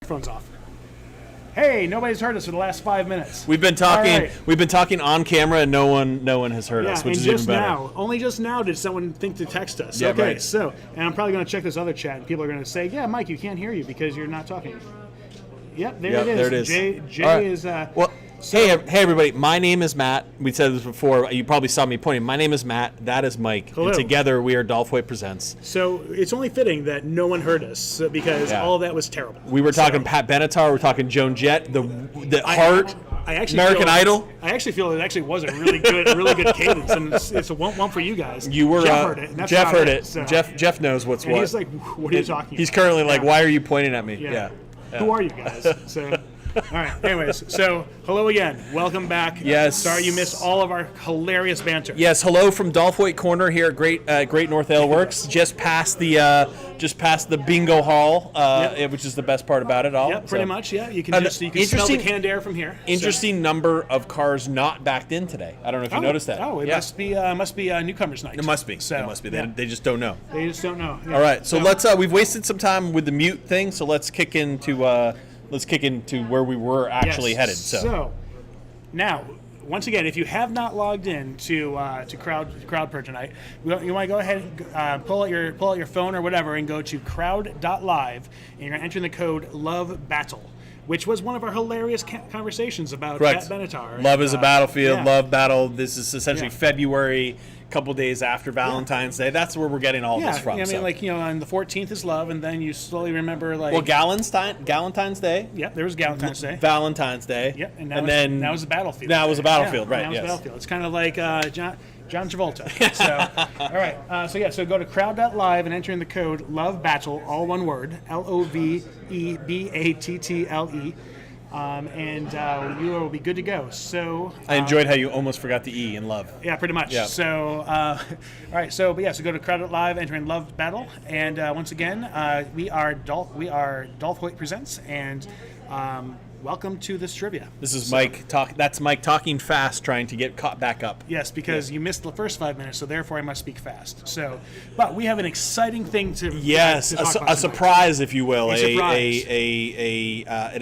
microphones off. Hey, nobody's heard us for the last 5 minutes. We've been talking. Right. We've been talking on camera, and no one has heard us, which is even better. Only just now did someone think to text us. Yeah, okay, right. So, and I'm probably going to check this other chat, and people are going to say, "Yeah, Mike, you can't hear you because you're not talking." Yep, there it is. Jay right. is. Well, hey everybody. My name is Matt. We said this before. You probably saw me pointing. My name is Matt. That is Mike. Hello. And together we are Dolph Hoyt Presents. So it's only fitting that no one heard us because all of that was terrible. We were talking Pat Benatar. We're talking Joan Jett. The Heart. American Idol. I actually feel it actually was a really good cadence, and it's a one for you guys. You were Jeff heard it. And that's Jeff heard it. So. Jeff knows what's and what. He's like, "What are you talking?" He's about? currently like, "Why are you pointing at me?" Yeah. Who are you guys? So. All right. Anyways, so hello again. Welcome back. Yes. Sorry you missed all of our hilarious banter. Yes. Hello from Dolph Hoyt Corner here at Great North Ale Works. Just past the bingo hall, which is the best part about it all. Yep. Pretty much. Yeah. You can smell the canned air from here. Interesting number of cars not backed in today. I don't know if you noticed that. Oh, it must be newcomers night. It must be. So, it must be. They just don't know. They just don't know. Yeah. All right. So let's. We've wasted some time with the mute thing. So let's kick into. Let's kick into where we were actually headed. So now, once again, if you have not logged in to CrowdPurge tonight, you want to go ahead and pull out your phone or whatever and go to crowd.live, and you're entering the code Love Battle, which was one of our hilarious conversations about Pat Benatar. Love is a battlefield. Yeah. Love battle. This is essentially February. Couple days after Valentine's Day. That's where we're getting all this from. Yeah, I mean, on the 14th is love, and then you slowly remember, Galentine's Day. Yep, there was Valentine's Day. Valentine's Day. Yep, and then that was the battlefield. That was a battlefield, right? That was a battlefield. It's kind of like John Travolta. So, all right. So go to crowd.live and enter in the code Love Battle, all one word, LOVEBATTLE. And you will be good to go. So I enjoyed how you almost forgot the E in love. Yeah, pretty much. Yeah. So all right. So go to Crowd Live, enter in Love Battle, and once again, we are Dolph Hoyt Presents, and welcome to this trivia. This is Mike talk. That's Mike talking fast, trying to get caught back up. Yes, because you missed the first 5 minutes, so therefore I must speak fast. So, but we have an exciting thing to yes, to talk about a surprise, if you will, an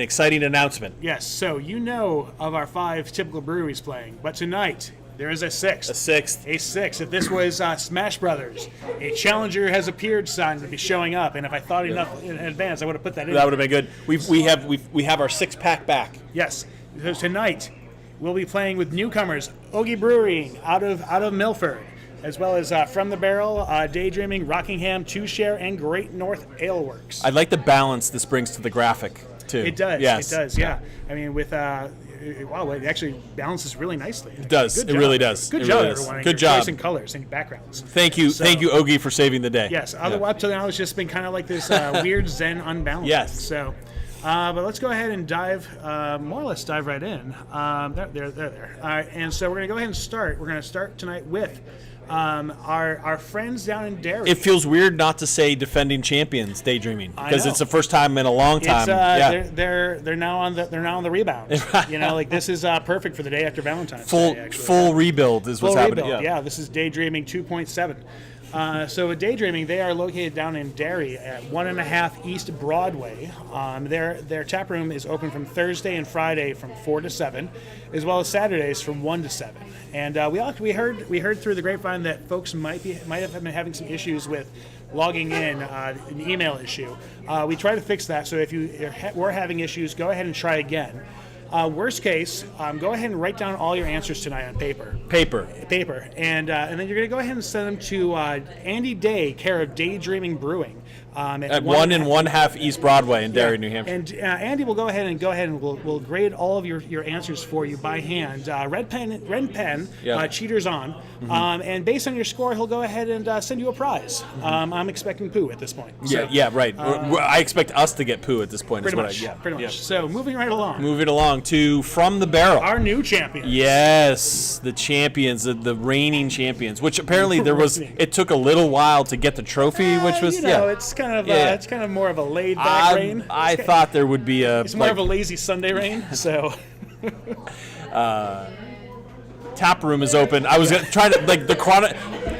exciting announcement. Yes. So you know of our 5 typical breweries playing, but tonight there is a sixth. A sixth. If this was Smash Brothers, a challenger has appeared sign to be showing up, and if I thought enough in advance, I would have put that in. That would have been good. We have our 6-pack back. Yes. So tonight we'll be playing with newcomers, Ogie Brewing out of Milford, as well as From the Barrel, Daydreaming, Rockingham, Two Share, and Great North Ale Works. I like the balance this brings to the graphic too. It does. Yes. It does. Yeah. I mean, with wow, it actually balances really nicely. It does. Good it job. really does. Good it job, really everyone. Good job. Choice in colors and backgrounds. Thank you, Ogie, for saving the day. Yes. Otherwise, up to now, it's just been kind of like this weird Zen unbalance. Yes. So, but let's go ahead and more or less dive right in. There. All right, and so we're gonna go ahead and start. We're gonna start tonight with our friends down in Derry. It feels weird not to say defending champions, Daydreaming, because it's the first time in a long time. They're now on the rebound. This is perfect for the day after Valentine's Day. Actually. Full rebuild is what's happening. Yeah, this is Daydreaming 2.7. So with Daydreaming, they are located down in Derry at 1.5 East Broadway. Their tap room is open from Thursday and Friday from 4 to 7, as well as Saturdays from 1 to 7. And we heard through the grapevine that folks might have been having some issues with logging in, an email issue. We try to fix that. So if you were having issues, go ahead and try again. Worst case, go ahead and write down all your answers tonight on paper. And then you're going to go ahead and send them to Andy Day, care of Daydreaming Brewing. At 1 1/2 East Broadway in Derry, New Hampshire. And Andy will go ahead and we'll grade all of your answers for you by hand. Red pen, cheaters on. Mm-hmm. And based on your score, he'll go ahead and send you a prize. Mm-hmm. I'm expecting poo at this point. Right. I expect us to get poo at this point. Pretty much. So moving right along. Moving along to From the Barrel. Our new champions. Yes, the champions, the reigning champions, which apparently it took a little while to get the trophy, which was, it's kind of more of a laid back reign. I thought there would be it's more of a lazy Sunday reign, so. Tap room is open. I was trying to,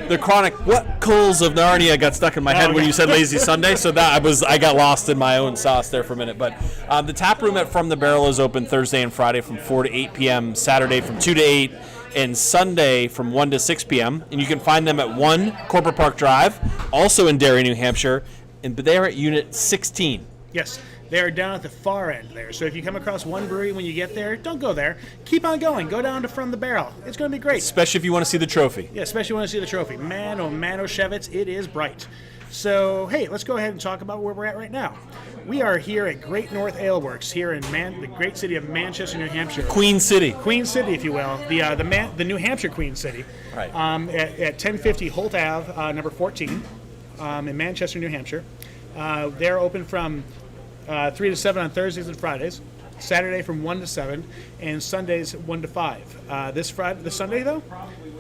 the Chronicles of Narnia got stuck in my head when you said Lazy Sunday, so I got lost in my own sauce there for a minute. But the tap room at From the Barrel is open Thursday and Friday from 4 to 8 p.m., Saturday from 2 to 8, and Sunday from 1 to 6 p.m. And you can find them at 1 Corporate Park Drive, also in Derry, New Hampshire, and they're at Unit 16. Yes. They're down at the far end there. So if you come across one brewery when you get there, don't go there. Keep on going. Go down to From the Barrel. It's going to be great. Especially if you want to see the trophy. Yeah, especially when you want to see the trophy. Man, oh, Shevitz, it is bright. So, hey, let's go ahead and talk about where we're at right now. We are here at Great North Ale Works here in the great city of Manchester, New Hampshire. Queen City, if you will. The New Hampshire Queen City. Right. At 1050 Holt Ave, number 14, in Manchester, New Hampshire. They're open from 3 to 7 on Thursdays and Fridays, Saturday from 1 to 7, and Sundays 1 to 5. This Sunday, though,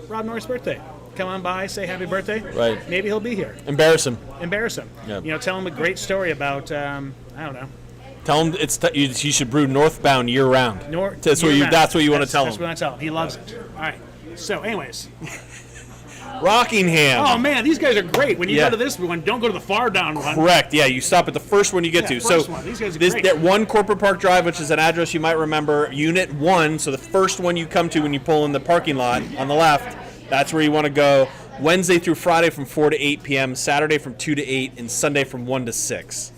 Rob North's birthday. Come on by, say happy birthday. Right. Maybe he'll be here. Embarrass him. Yep. Tell him a great story about, I don't know. Tell him you should brew northbound year-round. That's what you want to tell him. That's what I tell him. He loves it. All right. So, anyways. Rockingham. Oh, man, these guys are great. When you go to this one, don't go to the far down one. Correct. Yeah, you stop at the first one you get to. First one. These guys are great. That 1 Corporate Park Drive, which is an address you might remember, Unit 1, so the first one you come to when you pull in the parking lot on the left, that's where you want to go. Wednesday through Friday from 4 to 8 p.m., Saturday from 2 to 8, and Sunday from 1 to 6.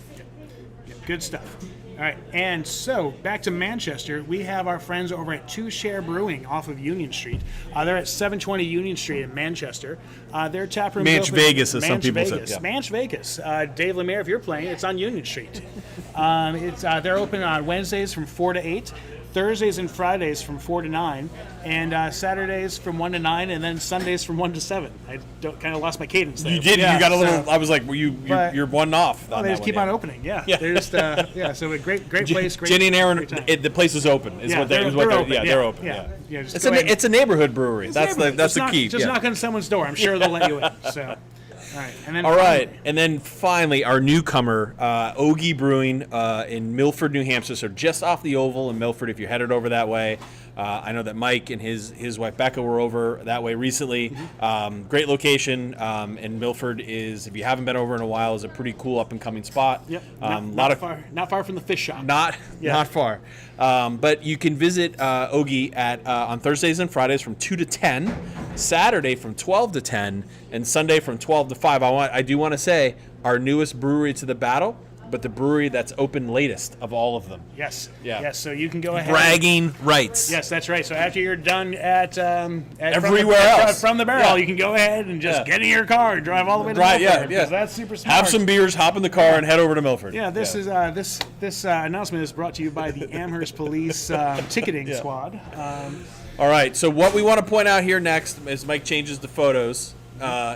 Good stuff. All right, and so back to Manchester, we have our friends over at Two Share Brewing off of Union Street. They're at 720 Union Street in Manchester. Their tap room Manch Vegas, as some people say. Yeah. Manch Vegas. Dave Lemire, if you're playing, it's on Union Street. They're open on Wednesdays from 4 to 8. Thursdays and Fridays from 4 to 9, and Saturdays from 1 to 9, and then Sundays from 1 to 7. I kind of lost my cadence there. You did. Yeah, you got a little. I was like, you're one off. Well, they just keep on opening. Yeah. They're just So a great place. Great. Jenny and Aaron, the place is open. They're open. Yeah, they're open. Yeah. It's a neighborhood brewery. That's the key. Just knock on someone's door. I'm sure they'll let you in. So. All right, and then finally, our newcomer, Ogie Brewing in Milford, New Hampshire, so just off the Oval in Milford. If you're headed over that way, I know that Mike and his wife Becca were over that way recently. Mm-hmm. Great location, and Milford is, if you haven't been over in a while, is a pretty cool up and coming spot. Yep. Not far from the fish shop. Not far. But you can visit Ogie on Thursdays and Fridays from 2 to 10, Saturday from 12 to 10, and Sunday from 12 to 5. I do want to say our newest brewery to the battle, but the brewery that's open latest of all of them. Yes. Yeah. Yes. So you can go ahead. Bragging rights. Yes, that's right. So after you're done at everywhere else from the barrel, you can go ahead and just get in your car and drive all the way to Milford. Yeah. That's super smart. Have some beers, hop in the car, and head over to Milford. Yeah. This announcement is brought to you by the Amherst Police ticketing squad. All right. So what we want to point out here next, as Mike changes the photos,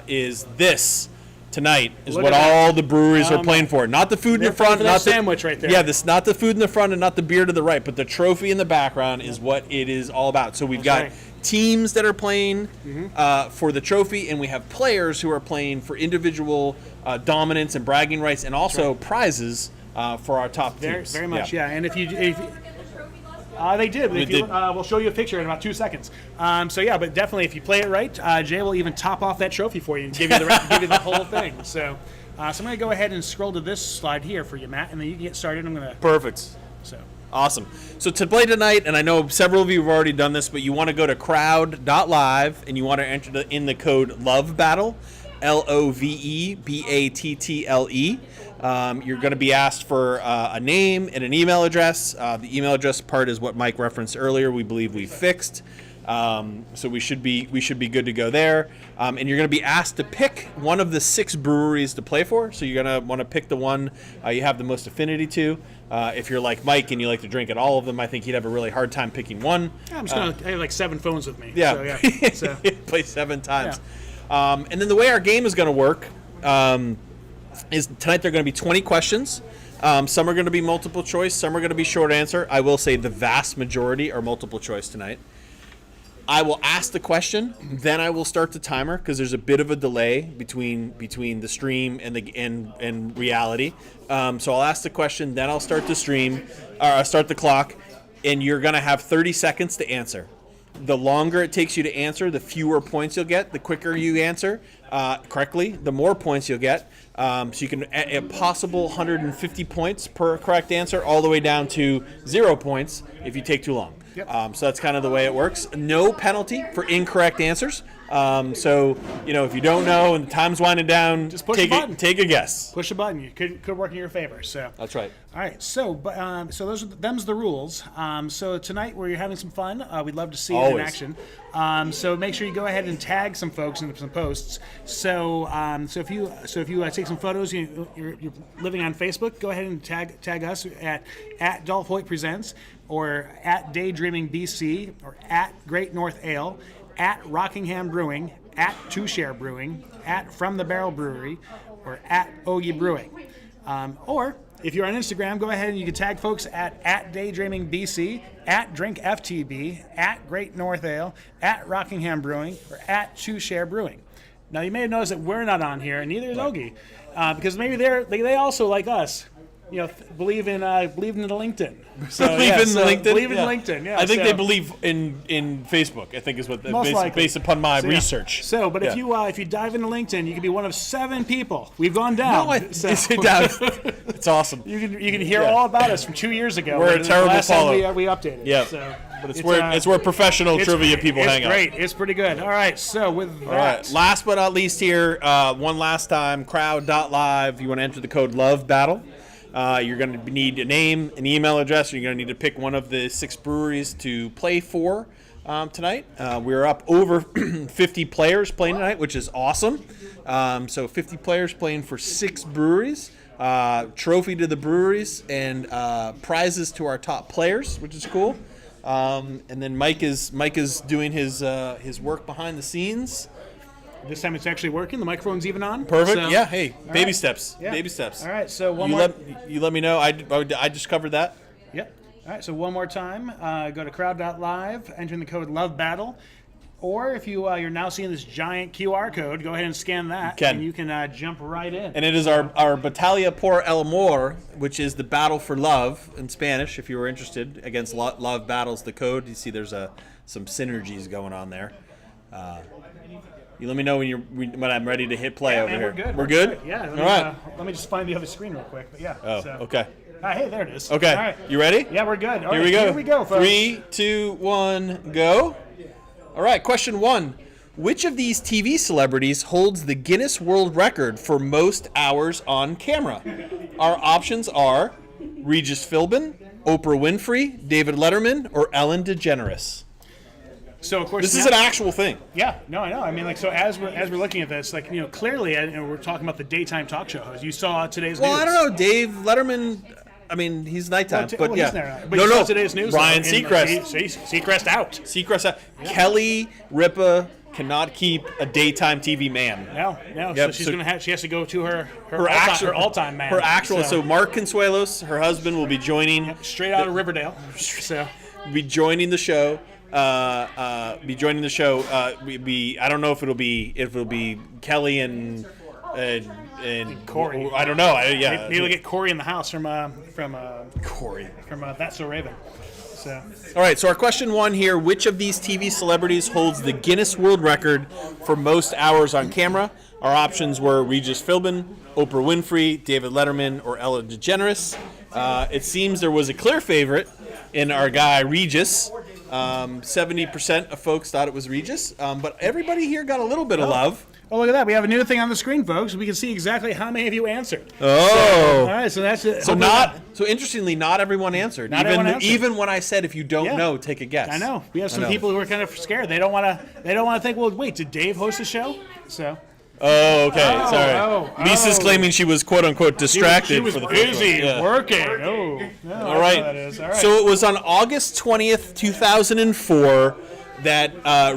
is this. Tonight is what all the breweries are playing for. Not the food in the front, not the sandwich right there. Yeah, not the food in the front and not the beer to the right, but the trophy in the background is what it is all about. So we've got teams that are playing for the trophy, and we have players who are playing for individual dominance and bragging rights, and also prizes for our top teams. Very much, yeah. And if they did. We'll show you a picture in about 2 seconds. But definitely, if you play it right, Jay will even top off that trophy for you and give you the whole thing. So I'm going to go ahead and scroll to this slide here for you, Matt, and then you can get started. Perfect. So awesome. So to play tonight, and I know several of you have already done this, but you want to go to crowd.live and you want to enter in the code LOVEBATTLE, LOVEBATTLE. You're going to be asked for a name and an email address. The email address part is what Mike referenced earlier. We believe we fixed, so we should be good to go there. And you're going to be asked to pick one of the 6 breweries to play for. So you're going to want to pick the one you have the most affinity to. If you're like Mike and you like to drink at all of them, I think he'd have a really hard time picking one. I'm just going to. I have like 7 phones with me. Yeah, so, play 7 times. Yeah. And then the way our game is going to work. Is tonight there are going to be 20 questions. Some are going to be multiple choice, some are going to be short answer. I will say the vast majority are multiple choice tonight. I will ask the question, then I will start the timer because there's a bit of a delay between the stream and reality. So I'll ask the question, then I'll start the stream, start the clock, and you're going to have 30 seconds to answer. The longer it takes you to answer, the fewer points you'll get. The quicker you answer correctly, the more points you'll get. So you can a possible 150 points per correct answer, all the way down to 0 points if you take too long. Yep. So that's kind of the way it works. No penalty for incorrect answers. So if you don't know and the time's winding down, just push a button. Take a guess. Push a button. You could work in your favor. So that's right. All right. So them's the rules. So tonight we're having some fun. We'd love to see it in action. So make sure you go ahead and tag some folks into some posts. So if you take some photos, you're living on Facebook, go ahead and tag us at Dolph Hoyt Presents, or at Daydreaming BC, or at Great North Ale, at Rockingham Brewing, at Two Share Brewing, at From the Barrel Brewery, or at Ogie Brewing. Or if you're on Instagram, go ahead and you can tag folks at Daydreaming BC, at Drink FTB, at Great North Ale, at Rockingham Brewing, or at Two Share Brewing. Now you may have noticed that we're not on here, and neither is Ogie, because maybe they also, like us, believe in the LinkedIn. So, Believe in LinkedIn. Yeah. I think they believe in Facebook. I think is what based upon my research. So, but if you dive into LinkedIn, you can be one of 7 people. We've gone down. No, it's awesome. You can hear all about us from 2 years ago. We're a terrible follow. We updated. Yeah. So, but it's where professional trivia people hang out. It's great. It's pretty good. All right. So with that. All right. Last but not least here, one last time, crowd.live. You want to enter the code Love Battle. You're going to need a name, an email address. You're going to need to pick one of the 6 breweries to play for tonight. We're up over 50 players playing tonight, which is awesome. So 50 players playing for 6 breweries. Trophy to the breweries and prizes to our top players, which is cool. And then Mike is doing his work behind the scenes. This time it's actually working. The microphone's even on. Perfect. So, yeah. Hey, baby right. steps. Yeah. Baby steps. All right. So you let me know. I just covered that. Yep. All right. So one more time, go to crowd.live, enter in the code Love Battle, or if you're now seeing this giant QR code, go ahead and scan that, and you can jump right in. And it is our Battaglia por el Amor, which is the battle for love in Spanish. If you were interested, against love battles, the code. You see, there's some synergies going on there. You let me know when I'm ready to hit play over here. We're good. We're good? Yeah. All right. Let me just find the other screen real quick. But yeah. Oh, okay. Hey, there it is. Okay. All right. You ready? Yeah, we're good. Here we go. Here we go, folks. 3, 2, 1, go. All right. Question 1. Which of these TV celebrities holds the Guinness World Record for most hours on camera? Our options are Regis Philbin, Oprah Winfrey, David Letterman, or Ellen DeGeneres. So of course this is an actual thing. Yeah, no, I know. I mean, so as we're looking at this, clearly, we're talking about the daytime talk show host. You saw today's news. Well, I don't know, Dave Letterman. I mean, he's nighttime, but yeah. He's there. But you saw today's news. Ryan Seacrest. Seacrest out. Seacrest out. Yeah. Kelly Ripa cannot keep a daytime TV man. No. Yep. So she has to go to her all-time man. Her actual. So Mark Consuelos, her husband, will be joining. Straight out of Riverdale. So be joining the show. I don't know if it'll be Kelly and Corey. I don't know. Maybe we'll get Corey in the house from Corey from That's So Raven. So. All right. So our question 1 here: which of these TV celebrities holds the Guinness World Record for most hours on camera? Our options were Regis Philbin, Oprah Winfrey, David Letterman, or Ellen DeGeneres. It seems there was a clear favorite in our guy Regis. 70% of folks thought it was Regis, but everybody here got a little bit of love. Oh, look at that. We have a new thing on the screen, folks. We can see exactly how many of you answered. Oh. All right, so that's it. So interestingly, not everyone answered. Even when I said if you don't know, take a guess. I know. We have some people who are kind of scared. They don't want to think, well, wait, did Dave host the show? So. Oh, okay. Sorry. Lisa's claiming she was quote unquote distracted. She was busy working. Oh, no, all right. That is. All right. So it was on August 20th, 2004, that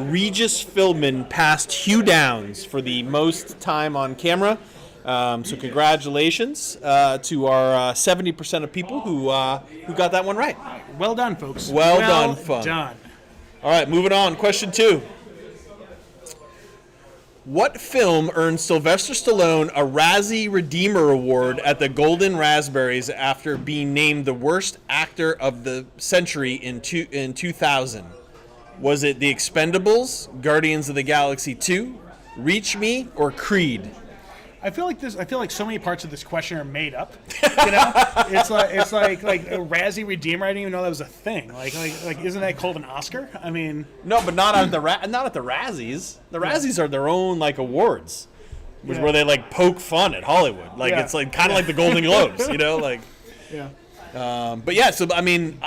Regis Philbin passed Hugh Downs for the most time on camera. So congratulations to our 70% of people who got that one right. Well done, folks. Well done. All right, moving on. Question 2. What film earned Sylvester Stallone a Razzie Redeemer Award at the Golden Raspberries after being named the worst actor of the century in 2000? Was it The Expendables, Guardians of the Galaxy 2, Reach Me, or Creed? I feel like so many parts of this question are made up. You know, it's like a Razzie Redeemer. I didn't even know that was a thing. Like isn't that called an Oscar? I mean, no, but not at the Razzies. The Razzies are their own like awards, which where they like poke fun at Hollywood. Like it's like kind of like the Golden Globes, you know, like. Yeah. But yeah, so I mean,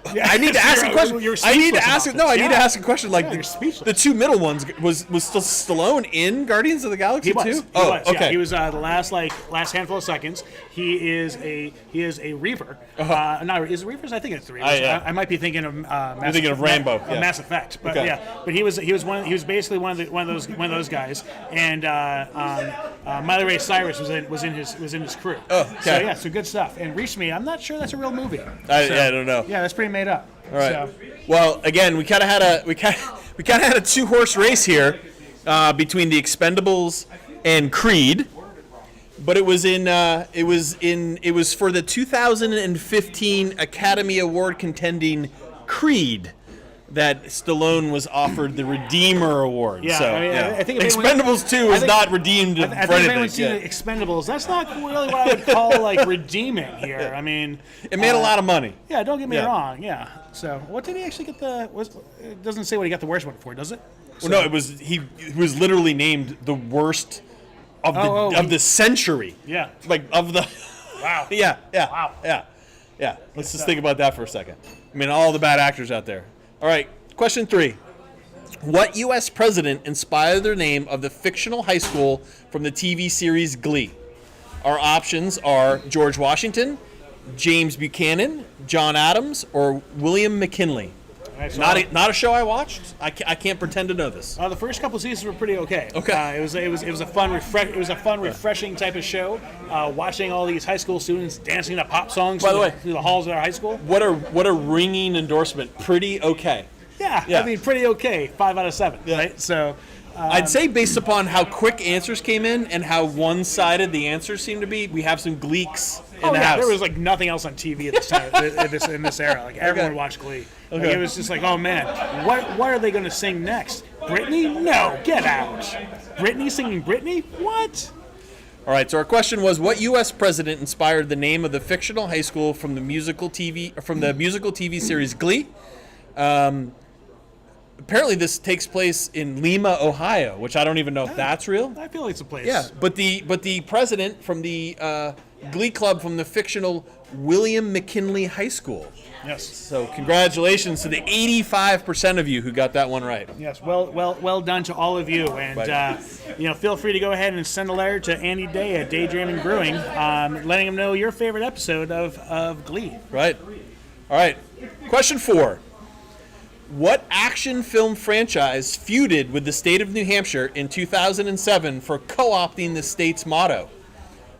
I need to ask a question. I need to ask it. No, I need to ask a question. Like the two middle ones was still Stallone in Guardians of the Galaxy He was. too? He was, okay. Yeah. He was the last handful of seconds. He is a Reaver. No, is it Reavers? I think it's the Reavers. Yeah. I might be thinking of. You're thinking of Rambo. Mass Effect. But okay. yeah, but he was basically one of those guys. And Miley Ray Cyrus was in his crew. Oh, okay. So yeah, so good stuff. And Reach Me, I'm not sure that's a real movie. I don't know. Yeah, that's pretty made up. All right. So. Well, again, we kind of had a two-horse race here between The Expendables and Creed, but it was for the 2015 Academy Award contending Creed that Stallone was offered the Redeemer Award. Yeah, so, I mean, yeah. I think Expendables 2 is not redeemed for I think anything. everyone's seen Expendables. That's not really what I would call like redeeming here. I mean, it made a lot of money. Yeah, don't get me wrong. Yeah. So, what did he actually get it doesn't say what he got the worst one for, does it? So, Well, no, he was literally named the worst of the century. Yeah. Like of the. Wow. Yeah. Wow. Yeah. Let's just think about that for a second. I mean, all the bad actors out there. All right, question 3. What U.S. president inspired the name of the fictional high school from the TV series Glee? Our options are George Washington, James Buchanan, John Adams, or William McKinley. Right, so Not a show I watched. I can't pretend to know this. the first couple seasons were pretty okay. Okay. It was a fun, refreshing type of show. Watching all these high school students dancing to pop songs through the halls of our high school. What a ringing endorsement. Pretty okay. Yeah. I mean, pretty okay. 5 out of 7. Yeah. Right. So. I'd say based upon how quick answers came in and how one-sided the answers seem to be, we have some Gleeks in the house. There was like nothing else on TV at this time in this era. Like everyone watched Glee. Like, it was just like, oh man, what are they going to sing next? Britney? No, get out. Britney singing Britney? What? All right. So our question was, what U.S. president inspired the name of the fictional high school from the musical TV series Glee? Apparently, this takes place in Lima, Ohio, which I don't even know if that's real. I feel like it's a place. Yeah, but the president from the Glee Club from the fictional William McKinley High School. Yes. So congratulations to the 85% of you who got that one right. Yes. Well done to all of you, and feel free to go ahead and send a letter to Andy Day at Daydreaming Brewing, letting him know your favorite episode of Glee. Right. All right. Question 4. What action film franchise feuded with the state of New Hampshire in 2007 for co-opting the state's motto?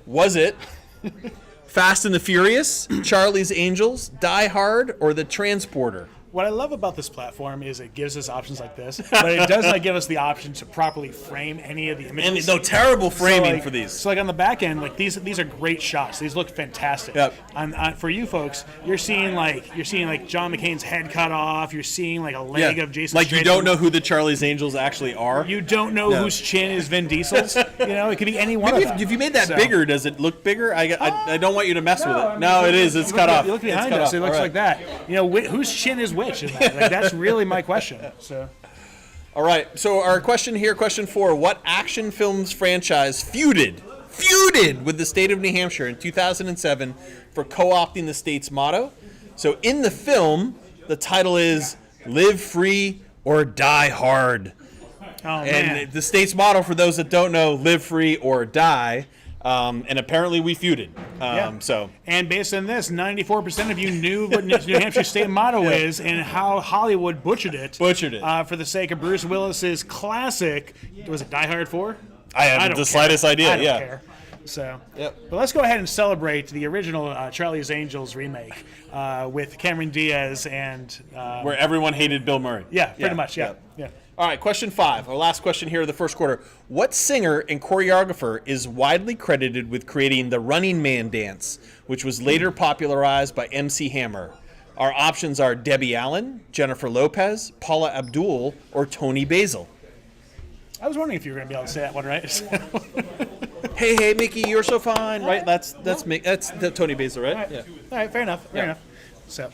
Was it Fast and the Furious, Charlie's Angels, Die Hard, or The Transporter? What I love about this platform is it gives us options like this, but it does not give us the option to properly frame any of the images. And no terrible framing for these. So like on the back end, like these are great shots. These look fantastic. Yep. For you folks, you're seeing like John McCain's head cut off. You're seeing like a leg of Jason. Like Statham. you don't know who the Charlie's Angels actually are. You don't know whose chin is Vin Diesel's. It could be any one of them. If you made that bigger, does it look bigger? I don't want you to mess with it. No, it is. It's cut off. You look behind us. It looks like that. Whose chin is which? In that? Like, that's really my question. So. All right. So our question here, question 4: what action films franchise feuded with the state of New Hampshire in 2007 for co-opting the state's motto? So in the film, the title is "Live Free or Die Hard." Oh, and man. the state's motto, for those that don't know, "Live Free or Die." And apparently we feuded. So. And based on this, 94% of you knew what New Hampshire state motto is and how Hollywood butchered it. For the sake of Bruce Willis's classic, was it Die Hard 4? I have the slightest idea. I don't care. So, but let's go ahead and celebrate the original Charlie's Angels remake with Cameron Diaz and where everyone hated Bill Murray. Yeah, pretty much. Yeah. All right, question 5, our last question here of the first quarter. What singer and choreographer is widely credited with creating the Running Man dance, which was later popularized by MC Hammer? Our options are Debbie Allen, Jennifer Lopez, Paula Abdul, or Tony Basil. I was wondering if you were going to be able to say that one right. Hey, Mickey, you're so fine, right? That's Tony Basil, right? All right. Yeah. All right, fair enough. Fair enough. So,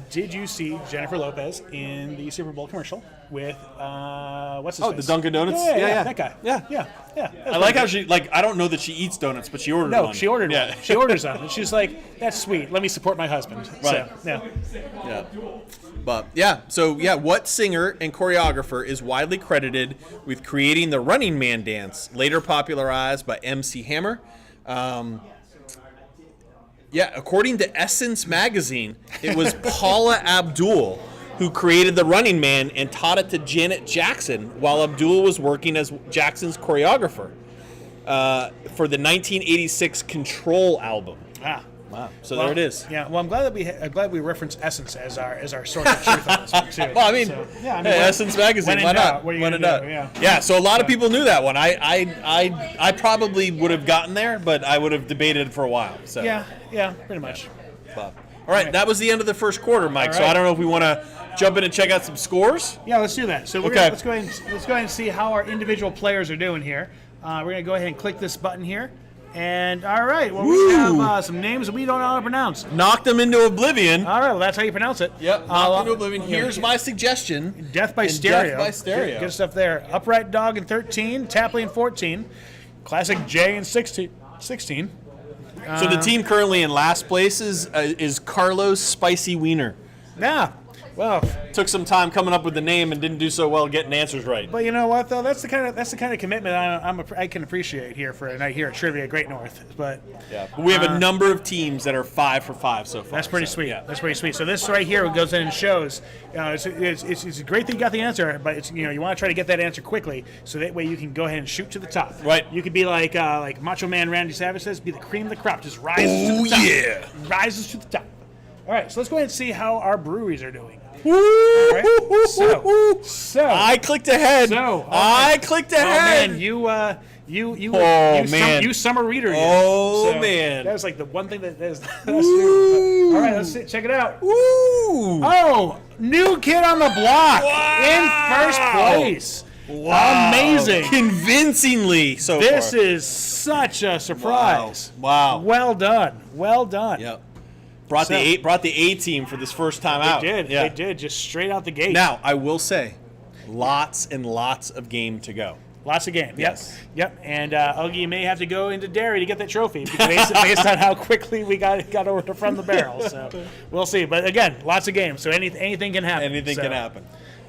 did you see Jennifer Lopez in the Super Bowl commercial with what's his face? The Dunkin' Donuts. Yeah, that guy. Yeah. That's I like how pretty she I don't know that she eats donuts, but she ordered good. one. No, she ordered one. She orders one, and she's like, "That's sweet. Let me support my husband." Right. So, Yeah. But what singer and choreographer is widely credited with creating the Running Man dance, later popularized by MC Hammer? According to Essence magazine, it was Paula Abdul who created the Running Man and taught it to Janet Jackson while Abdul was working as Jackson's choreographer for the 1986 Control album. Wow. So there it is. Yeah. Well, I'm glad we reference Essence as our source of truth on this one too. Well, I mean, Essence magazine. Why not? What are you gonna do? Yeah. So a lot of people knew that one. I probably would have gotten there, but I would have debated for a while. So Yeah. Pretty much. All right. That was the end of the first quarter, Mike. All So right. I don't know if we want to jump in and check out some scores. Yeah, let's do that. So let's go ahead and see how our individual players are doing here. We're gonna go ahead and click this button here. And all right, well, we have some names that we don't know how to pronounce. Knocked them into oblivion. All right, well, that's how you pronounce it. Yep, knocked into oblivion. Here's my suggestion. Death by Stereo. Death by Stereo. Good stuff there. Upright Dog in 13, Tapley in 14, Classic J in 16. So the team currently in last place is Carlos Spicy Wiener. Yeah. Well, Took some time coming up with the name and didn't do so well getting answers right. but you know what though? That's the kind of commitment I can appreciate here for a night here at Trivia Great North. But We have a number of teams that are 5 for 5 so far. that's pretty sweet. Yeah. That's pretty sweet. So this right here goes in and shows. It's great that you got the answer, but it's you want to try to get that answer quickly, so that way you can go ahead and shoot to the top. Right. You could be like Macho Man Randy Savage says, be the cream of the crop, just rises to the top. Yeah. Rises to the top. All right, so let's go ahead and see how our breweries are doing. Woo! Right. So I clicked ahead. I clicked ahead. Man, you summer reader. Man. That was like the one thing that's all right, let's see, check it out. Woo! Oh, new kid on the block in first place. Wow. Amazing. Convincingly so far. This is such a surprise. Wow. Well done. Yep. Brought the A team for this first time out. They did, just straight out the gate. Now, I will say, lots and lots of game to go. Lots of game. Yes. Yep. And Augie may have to go into Derry to get that trophy based on how quickly we got over from the barrel. So we'll see. But again, lots of games. So anything can happen. Anything can happen.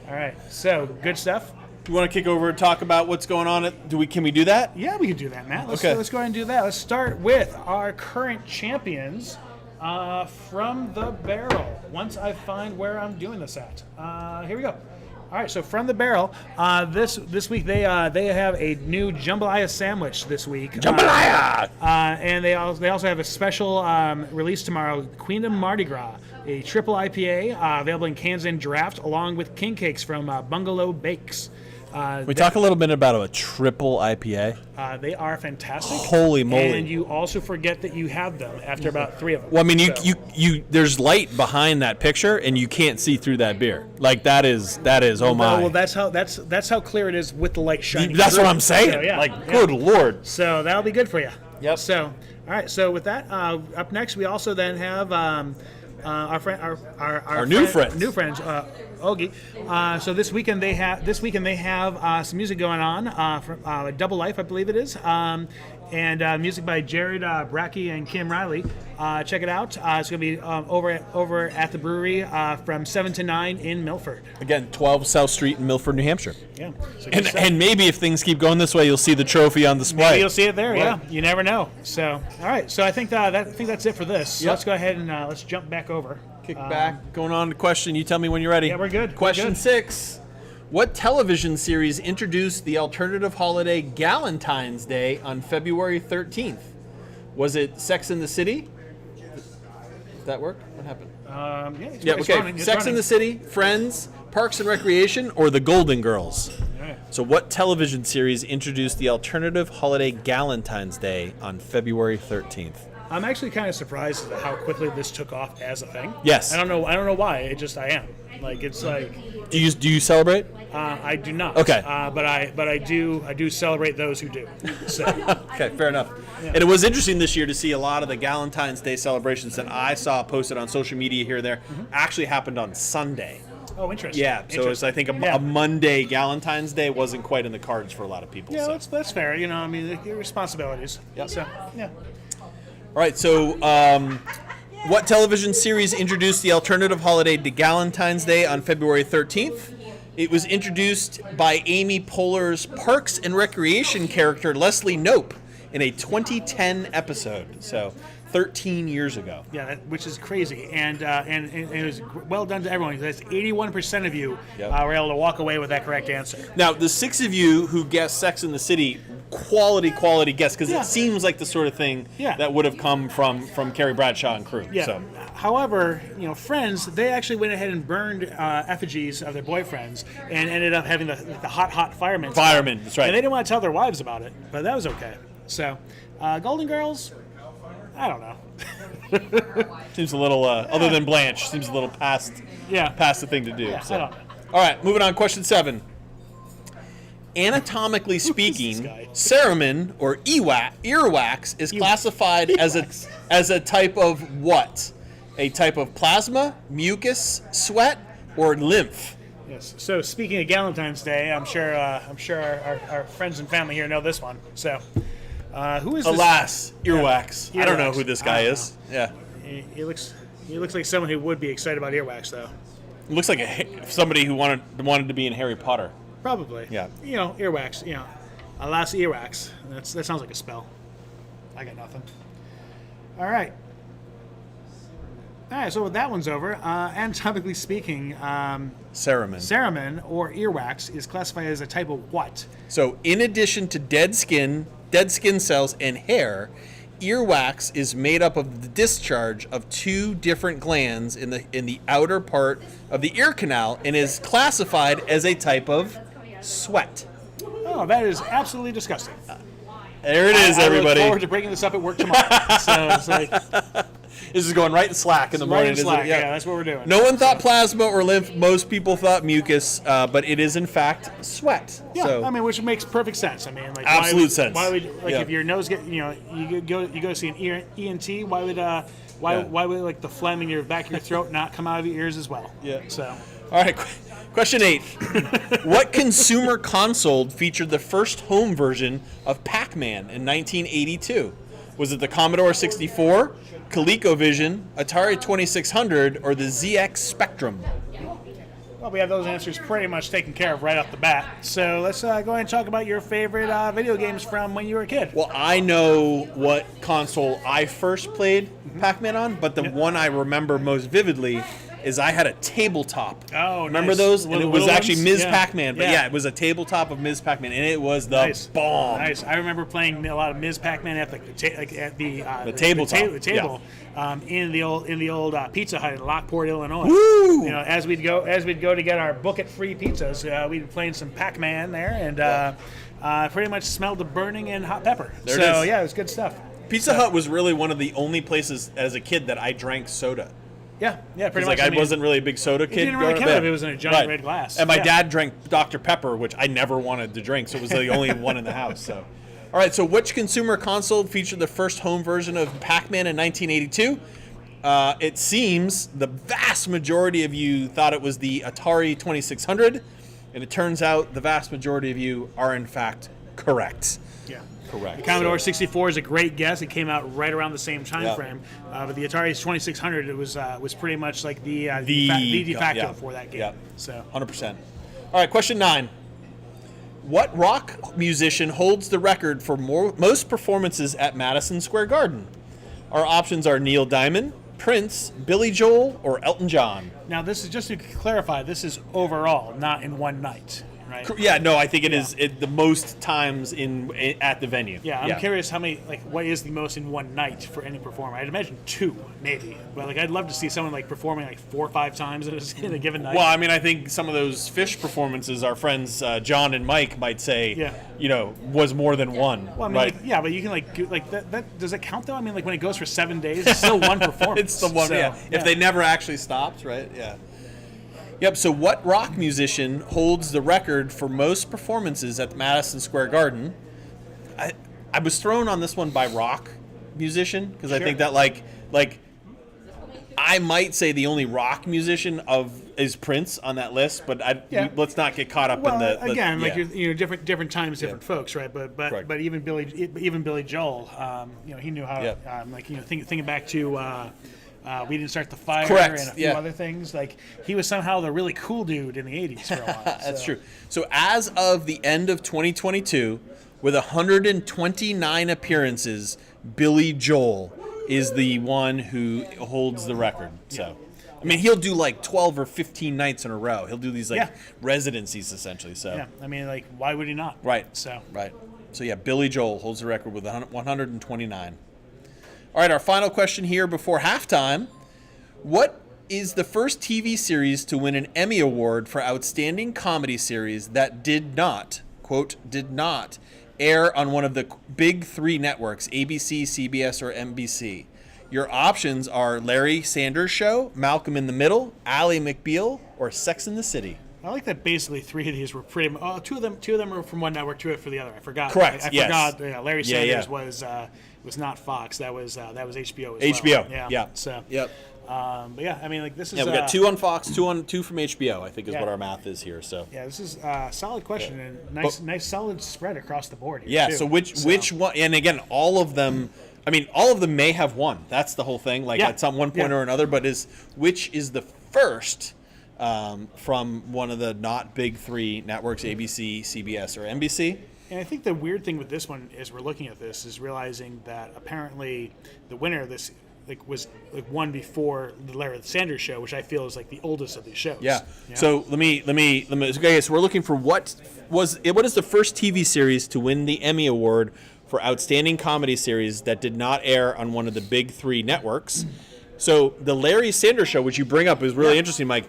All right. So good stuff. You want to kick over and talk about what's going on? Can we do that? Yeah, we can do that, Matt. Let's go ahead and do that. Let's start with our current champions from the barrel. Once I find where I'm doing this at. Here we go. All right, so from the barrel, this week they have a new jambalaya sandwich this week. Jambalaya! And they also have a special release tomorrow, Queendom Mardi Gras, a triple IPA available in cans and draft, along with king cakes from Bungalow Bakes. We talk a little bit about a triple IPA. They are fantastic. Holy moly! And you also forget that you have them after about 3 of them. Well, I mean, you there's light behind that picture, and you can't see through that beer. Like that is oh my. Well, that's how clear it is with the light shining. That's through. what I'm saying. So, yeah, good Lord. So that'll be good for you. Yep. So, all right. So with that, up next we also then have our new friends, Ogie. So this weekend they have some music going on from Double Life, I believe it is, and music by Jared Brackey and Kim Riley. Check it out. It's going to be over at the brewery from 7 to 9 in Milford. Again, 12 South Street in Milford, New Hampshire. Yeah. So and maybe if things keep going this way, you'll see the trophy on display. Maybe you'll see it there. Yeah. You never know. So all right. So I think that's it for this. So let's go ahead and let's jump back over. Kick back. Going on to question. You tell me when you're ready. Yeah, we're good. Question 6. What television series introduced the alternative holiday Galentine's Day on February 13th? Was it Sex and the City? Does that work? What happened? It's running. Sex and the City, Friends, Parks and Recreation, or The Golden Girls? Right. So what television series introduced the alternative holiday Galentine's Day on February 13th? I'm actually kind of surprised at how quickly this took off as a thing. Yes. I don't know why. I am. Like it's like. Do you celebrate? I do not. Okay. But I do celebrate those who do. So. Okay, fair enough. Yeah. And it was interesting this year to see a lot of the Galentine's Day celebrations that I saw posted on social media here and there actually happened on Sunday. Oh, interesting. Yeah, so it's I think a Monday Galentine's Day wasn't quite in the cards for a lot of people. Yeah, so. that's fair. You know, I mean, your responsibilities. Yep. So, yeah. All right, so what television series introduced the alternative holiday to Galentine's Day on February 13th? It was introduced by Amy Poehler's Parks and Recreation character Leslie Knope in a 2010 episode. So 13 years ago. Yeah, which is crazy, and it was well done to everyone. That's 81% of you were able to walk away with that correct answer. Now, the 6 of you who guessed Sex in the City, quality guess, because it seems like the sort of thing that would have come from Carrie Bradshaw and crew. Yeah. So. However, Friends, they actually went ahead and burned effigies of their boyfriends and ended up having the hot firemen. Firemen, that's right. And they didn't want to tell their wives about it, but that was okay. So, Golden Girls, I don't know. Seems a little, other than Blanche, seems a little past the thing to do. Yeah, so. I don't know. All right, moving on. Question 7. Anatomically speaking, cerumen or earwax is classified as a type of what? A type of plasma, mucus, sweat, or lymph? Yes. So speaking of Galentine's Day, I'm sure our friends and family here know this one. So, who is this? Alas, earwax. Yeah. I don't know who this guy is. Yeah. He looks like someone who would be excited about earwax, though. Looks like somebody who wanted to be in Harry Potter. Probably. Yeah. Earwax. Alas, earwax. That sounds like a spell. I got nothing. All right. So that one's over. Anatomically speaking, cerumen or earwax is classified as a type of what? So, in addition to dead skin cells, and hair, earwax is made up of the discharge of 2 different glands in the outer part of the ear canal and is classified as a type of sweat. Oh, that is absolutely disgusting. There it is, everybody. I look forward to bringing this up at work tomorrow. So it's like this is going right in Slack in the morning. Right in Slack. Yeah, that's what we're doing. No one thought plasma or lymph. Most people thought mucus, but it is in fact sweat. Yeah, so. I mean, which makes perfect sense. I mean, like absolute sense. Why would if your nose you go to see an ENT? Why would like the phlegm in your back of your throat not come out of your ears as well? Yeah. So. All right. Question 8. What consumer console featured the first home version of Pac-Man in 1982? Was it the Commodore 64, ColecoVision, Atari 2600, or the ZX Spectrum? Well, we have those answers pretty much taken care of right off the bat. So let's go ahead and talk about your favorite video games from when you were a kid. Well, I know what console I first played Pac-Man on, but the one I remember most vividly is I had a tabletop. Oh, remember nice. those? And it was actually ones? Ms. Pac-Man. But it was a tabletop of Ms. Pac-Man, and it was the bomb. Nice. I remember playing a lot of Ms. Pac-Man at the tabletop. The table in the old Pizza Hut in Lockport, Illinois. Woo! As we'd go to get our book it free pizzas, we'd be playing some Pac-Man there, and pretty much smelled the burning and hot pepper. There it is. Yeah, it was good stuff. Pizza Hut was really one of the only places as a kid that I drank soda. Yeah, pretty much. I wasn't really a big soda kid. It didn't really count if it was in a giant red glass. And my dad drank Dr. Pepper, which I never wanted to drink, so it was the only one in the house. So, all right. So, which consumer console featured the first home version of Pac-Man in 1982? It seems the vast majority of you thought it was the Atari 2600, and it turns out the vast majority of you are in fact correct. Yeah. Correct. The Commodore 64 is a great guess. It came out right around the same time frame. But the Atari 2600 was pretty much like the de facto for that game. Yeah. So 100%. All right, question 9. What rock musician holds the record for most performances at Madison Square Garden? Our options are Neil Diamond, Prince, Billy Joel, or Elton John. Now, this is just to clarify. This is overall, not in one night. right? Yeah, no, I think it is the most times at the venue. Yeah, I'm curious how many, like, what is the most in one night for any performer? I'd imagine 2, maybe. But, like, I'd love to see someone, like, performing, like, 4 or 5 times in a given night. Well, I mean, I think some of those Fish performances, our friends John and Mike might say, was more than one. Well, I mean, right? but you can, like that does it count, though? I mean, like, when it goes for 7 days, it's still one performance. It's the one, so, If they never actually stopped, right? Yeah. Yep, so what rock musician holds the record for most performances at the Madison Square Garden? I was thrown on this one by rock musician because I think that like I might say the only rock musician is Prince on that list, but let's not get caught up in the again, like different times, different folks, right? But even Billy Joel, he knew how thinking back to We Didn't Start the Fire and a few other things. Like, he was somehow the really cool dude in the 80s for a while. That's true. So as of the end of 2022, with 129 appearances, Billy Joel is the one who holds the record. So, I mean, he'll do like 12 or 15 nights in a row. He'll do these residencies essentially. So, yeah, I mean, like, why would he not? Right. So, yeah, Billy Joel holds the record with 129. All right, our final question here before halftime. What is the first TV series to win an Emmy Award for Outstanding Comedy Series that did not, quote, did not air on one of the big 3 networks, ABC, CBS, or NBC? Your options are Larry Sanders Show, Malcolm in the Middle, Ally McBeal, or Sex and the City. I like that basically 3 of these were pretty. Two of them were from one network, 2 for the other. I forgot. Correct. I forgot. Yeah, Larry Sanders was not Fox. That was HBO. HBO. Well. Yeah. So. Yep. But yeah, I mean, like, this is. Yeah, we got 2 on Fox, 2 from HBO. I think is what our math is here. So. Yeah, this is a solid question and nice solid spread across the board here. Yeah. Too. So which one? And again, all of them. I mean, all of them may have won. That's the whole thing. Like at some one point or another. But which is the first? From one of the not big 3 networks, ABC, CBS, or NBC. And I think the weird thing with this one, as we're looking at this, is realizing that apparently the winner of this was one before the Larry Sanders Show, which I feel is like the oldest of these shows. Yeah. So let me. Okay, so we're looking for what is the first TV series to win the Emmy Award for Outstanding Comedy Series that did not air on one of the big 3 networks. So the Larry Sanders Show, which you bring up, is really interesting, Mike.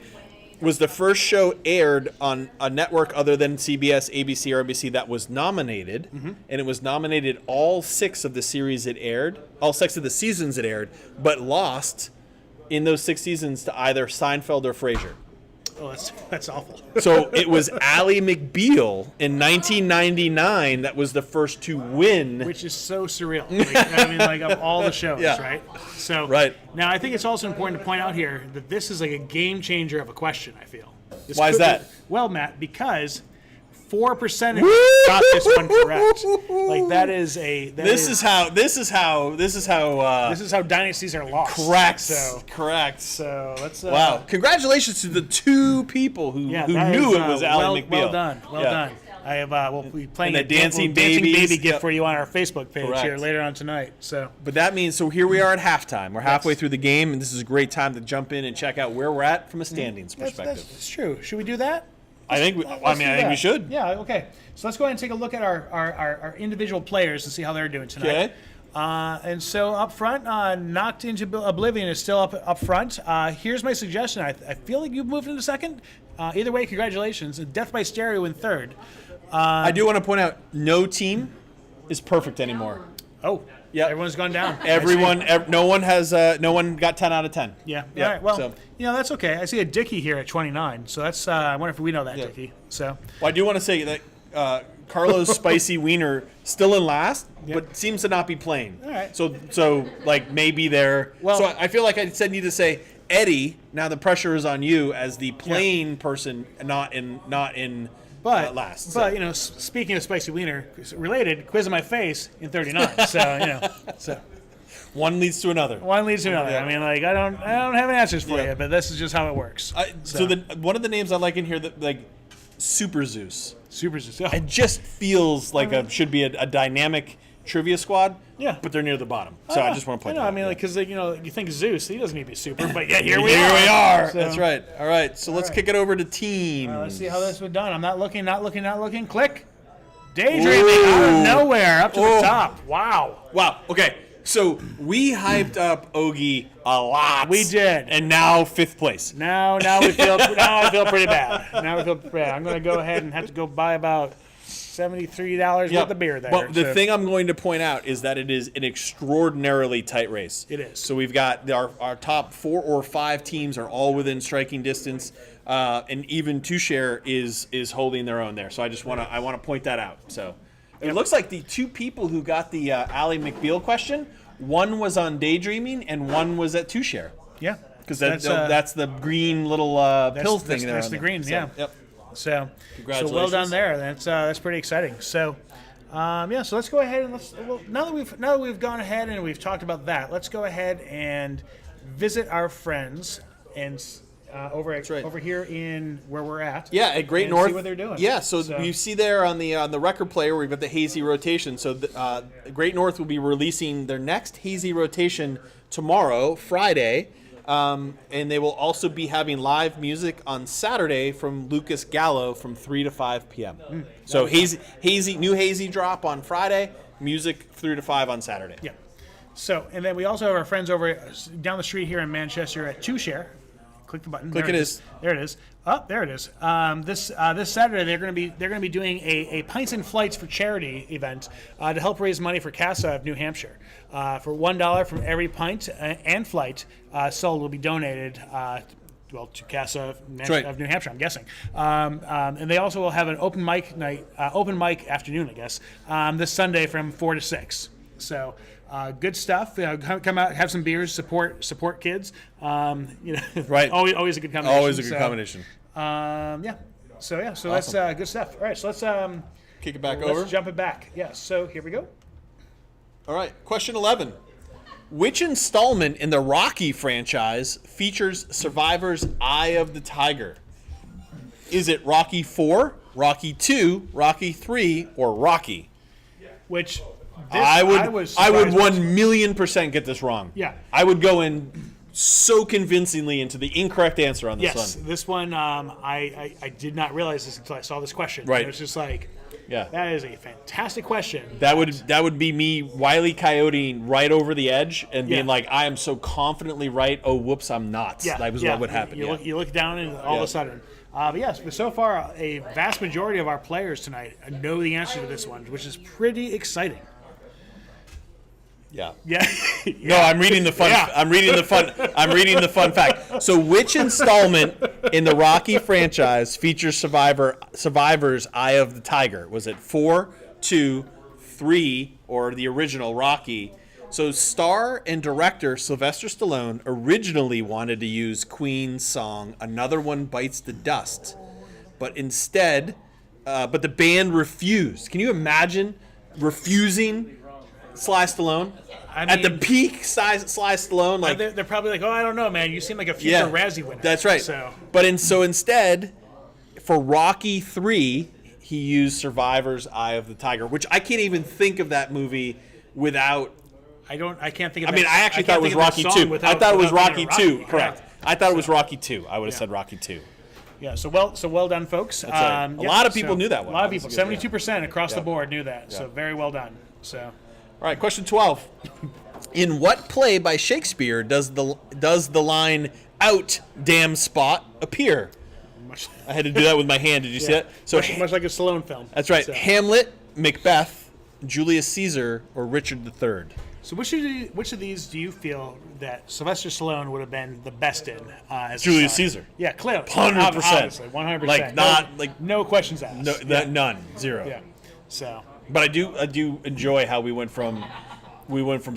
Was the first show aired on a network other than CBS, ABC, or NBC that was nominated, and it was nominated all 6 of the series it aired, all 6 of the seasons it aired, but lost in those 6 seasons to either Seinfeld or Frasier. Oh, that's awful. So it was Ally McBeal in 1999 that was the first to win. Which is so surreal. I mean, like, of all the shows, right? So now I think it's also important to point out here that this is like a game changer of a question, I feel. Why is that? Well, Matt, because 4% of you got this one correct. Like, that is a. This is how dynasties are lost. Correct. So let's. Wow! Congratulations to the 2 people who knew it was Ally McBeal. Well done. Well done. I have. We'll be playing a dancing baby gift for you on our Facebook page here later on tonight. So. But that means here we are at halftime. We're halfway through the game, and this is a great time to jump in and check out where we're at from a standings perspective. That's true. Should we do that? I think we should. Yeah, okay. So let's go ahead and take a look at our individual players and see how they're doing tonight. Okay. And so up front, Knocked into Oblivion is still up front. Here's my suggestion. I feel like you've moved into second. Either way, congratulations. Death by Stereo in third. I do want to point out, no team is perfect anymore. Oh, yeah. Everyone's gone down. No one got 10 out of 10. Yeah. All right. Well, that's okay. I see a Dickie here at 29. So that's. I wonder if we know that Dickie. So. Well, I do want to say that Carlos Spicy Wiener still in last, but seems to not be playing. All right. So like maybe they're. Well, so I feel like I need to say Eddie. Now the pressure is on you as the playing person, not in. Last. But speaking of Spicy Wiener, related, quiz in my face in 39. So one leads to another. Yeah. I mean, like, I don't have answers for you, but this is just how it works. So one of the names I like in here that like Super Zeus. Super Zeus. Oh. It just feels like should be a dynamic trivia squad. Yeah. But they're near the bottom. So I just want to point that out. I mean, because you think Zeus, he doesn't need to be super, but yeah, here we Here we are. So, That's right. All right. So let's kick it over to teams. let's see how this was done. I'm not looking. Click. Daydreaming out of nowhere up to the top. Wow. Wow. Okay. So we hyped up Ogie a lot. We did. And now 5th place. Now I feel pretty bad. I'm going to go ahead and have to go buy about $73 worth of beer there. Well, the thing I'm going to point out is that it is an extraordinarily tight race. It is. So we've got our top 4 or 5 teams are all within striking distance, and even Two Share is holding their own there. So I want to point that out. So it looks like the 2 people who got the Ally McBeal question, one was on Daydreaming and one was at Two Share. Yeah. Because that's the green little pill thing there. That's the green, so, yeah. Yep. So Congratulations. well done there. That's pretty exciting. So so let's go ahead and now that we've gone ahead and we've talked about that, let's go ahead and visit our friends and over here in where we're at. Yeah, at Great and North. See what they're doing. Yeah, so you see there on the record player we've got the hazy rotation. So Great North will be releasing their next hazy rotation tomorrow, Friday. And they will also be having live music on Saturday from Lucas Gallo from 3 to 5 p.m. So new hazy drop on Friday, music 3 to 5 on Saturday. Yeah. So, and then we also have our friends over down the street here in Manchester at Two Share. Click the button. Click it is. There it is. Oh, there it is. This Saturday they're going to be doing a Pints and Flights for Charity event to help raise money for CASA of New Hampshire. For $1 from every pint and flight sold will be donated. To CASA of New Hampshire, I'm guessing. And they also will have an open mic night, open mic afternoon, I guess, this Sunday from 4 to 6. So. Good stuff. Come out, have some beers, support kids. Right. Always a good combination. Always a good combination. So Awesome. that's good stuff. All right, so let's kick it back over. Let's jump it back. Yeah. So here we go. All right. Question 11. Which installment in the Rocky franchise features Survivor's Eye of the Tiger? Is it Rocky 4, Rocky 2, Rocky 3, or Rocky? Which I would 1,000,000% get this wrong. Yeah. I would go in so convincingly into the incorrect answer on this one. Yes, this one I did not realize this until I saw this question. Right. It was just like, yeah, that is a fantastic question. That would be me Wile E. Coyoteing right over the edge and being Yeah. like, I am so confidently right. Oh, whoops, I'm not. Yeah, That was what would happen. You look down and all of a sudden. But yes, but so far a vast majority of our players tonight know the answer to this one, which is pretty exciting. Yeah. Yeah. No, I'm reading the fun. Yeah. I'm reading the fun fact. So, which installment in the Rocky franchise features Survivor's Eye of the Tiger? Was it 4, 2, 3, or the original Rocky? So, star and director Sylvester Stallone originally wanted to use Queen's song "Another One Bites the Dust," but instead, but the band refused. Can you imagine refusing Sly Stallone? At the peak size Sly Stallone, like they're probably like, oh, I don't know, man. You seem like a future Razzie winner. That's right. But instead, for Rocky 3, he used Survivor's Eye of the Tiger, which I can't even think of that movie without. I can't think of. I actually thought it was Rocky 2. I thought it was Rocky 2. Correct. I thought it was Rocky 2. I would have said Rocky 2. Yeah. So well done, folks. That's right. A lot of people knew that one. A lot of people, 72% across the board knew that. So very well done. So. All right, question 12. In what play by Shakespeare does the line "out damn spot" appear? I had to do that with my hand. Did you see that? So much like a Stallone film. That's right. So. Hamlet, Macbeth, Julius Caesar, or Richard III. So which of these do you feel that Sylvester Stallone would have been the best in? As Julius Caesar. Yeah, clearly. 100%. 100%. No questions asked. None. Zero. Yeah. So. But I do enjoy how we went from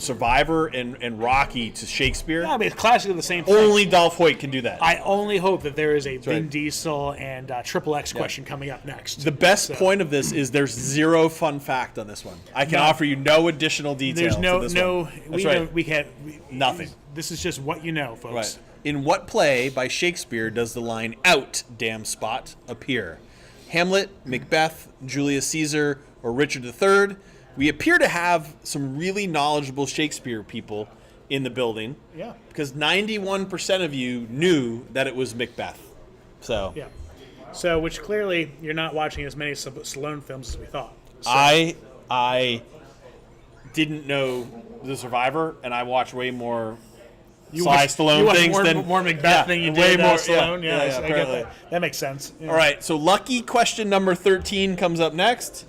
Survivor and Rocky to Shakespeare. Yeah, I mean, it's classically the same thing. Only Dolph Hoyt can do that. I only hope that there is a Vin Diesel and Triple X question coming up next. The best point of this is there's zero fun fact on this one. I can offer you no additional details. There's we can't. Nothing. This is just what you know, folks. Right. In what play by Shakespeare does the line "out damn spot" appear? Hamlet, Macbeth, Julius Caesar, or Richard III? We appear to have some really knowledgeable Shakespeare people in the building. Yeah. Because 91% of you knew that it was Macbeth. So Yeah. So, which clearly you're not watching as many Stallone films as we thought. So, I didn't know The Survivor, and I watched way more Stallone things than more Macbeth than you way did more Stallone. Yeah, so I get that. That makes sense. Yeah. All right, so lucky question number 13 comes up next.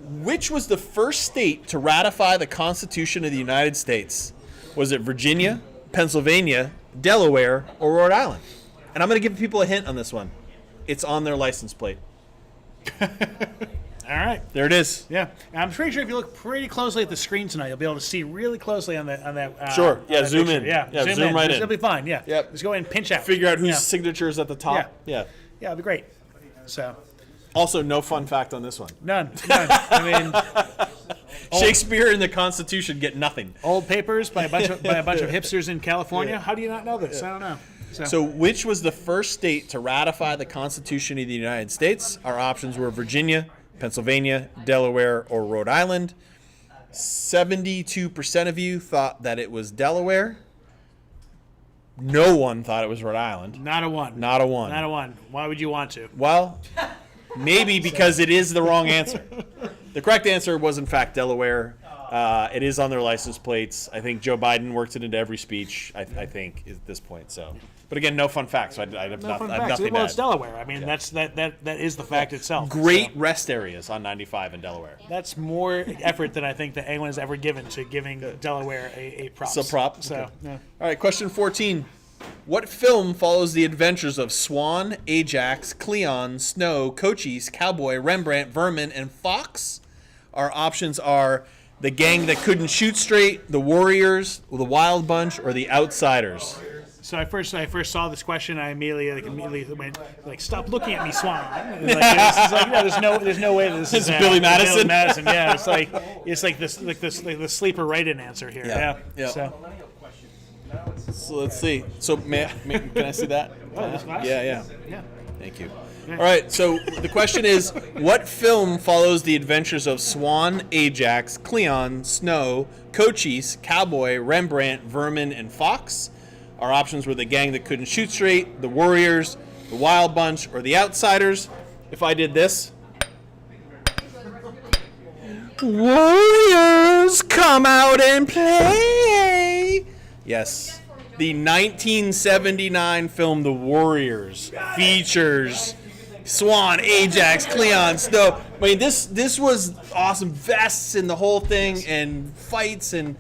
Which was the first state to ratify the Constitution of the United States? Was it Virginia, Pennsylvania, Delaware, or Rhode Island? And I'm going to give people a hint on this one. It's on their license plate. All right. There it is. Yeah, and I'm pretty sure if you look pretty closely at the screen tonight, you'll be able to see really closely on that. Sure. Yeah. that Zoom picture. in. Yeah. Zoom right in. It'll be fine. Yeah. Yep. Just go ahead and pinch out. Figure out whose signature is at the top. Yeah. It'll be great. So. Also, no fun fact on this one. None. I mean, Shakespeare and the Constitution get nothing. old papers by a bunch of hipsters in California. Yeah. How do you not know this? I don't know. So, which was the first state to ratify the Constitution of the United States? Our options were Virginia, Pennsylvania, Delaware, or Rhode Island. 72% of you thought that it was Delaware. No one thought it was Rhode Island. Not a one. Not a one. Not a one. Why would you want to? Well, maybe because it is the wrong answer. The correct answer was, in fact, Delaware. It is on their license plates. I think Joe Biden works it into every speech, I think, at this point. So, but again, no fun facts. So I have nothing to Well, it's add. Delaware. I mean, that is the fact itself. Great rest areas on 95 in Delaware. That's more effort than I think that anyone has ever given to giving Delaware a prop. So prop. So, Okay. yeah. All right, question 14. What film follows the adventures of Swan, Ajax, Cleon, Snow, Cochise, Cowboy, Rembrandt, Vermin, and Fox? Our options are The Gang That Couldn't Shoot Straight, The Warriors, The Wild Bunch, or The Outsiders. So I first saw this question. I immediately went "Stop looking at me, Swan." There's no way this is Billy Madison. Billy Madison, yeah. It's like the sleeper write-in answer here. Yeah. So let's see. So can I see that? this glass? Yeah. Yeah. Thank you. All right, so the question is, what film follows the adventures of Swan, Ajax, Cleon, Snow, Cochise, Cowboy, Rembrandt, Vermin, and Fox? Our options were The Gang That Couldn't Shoot Straight, The Warriors, The Wild Bunch, or The Outsiders. If I did this. Warriors, come out and play! Yes. The 1979 film The Warriors features Swan, Ajax, Cleon, Snow. I mean, this was awesome. Vests and the whole thing, and fights, and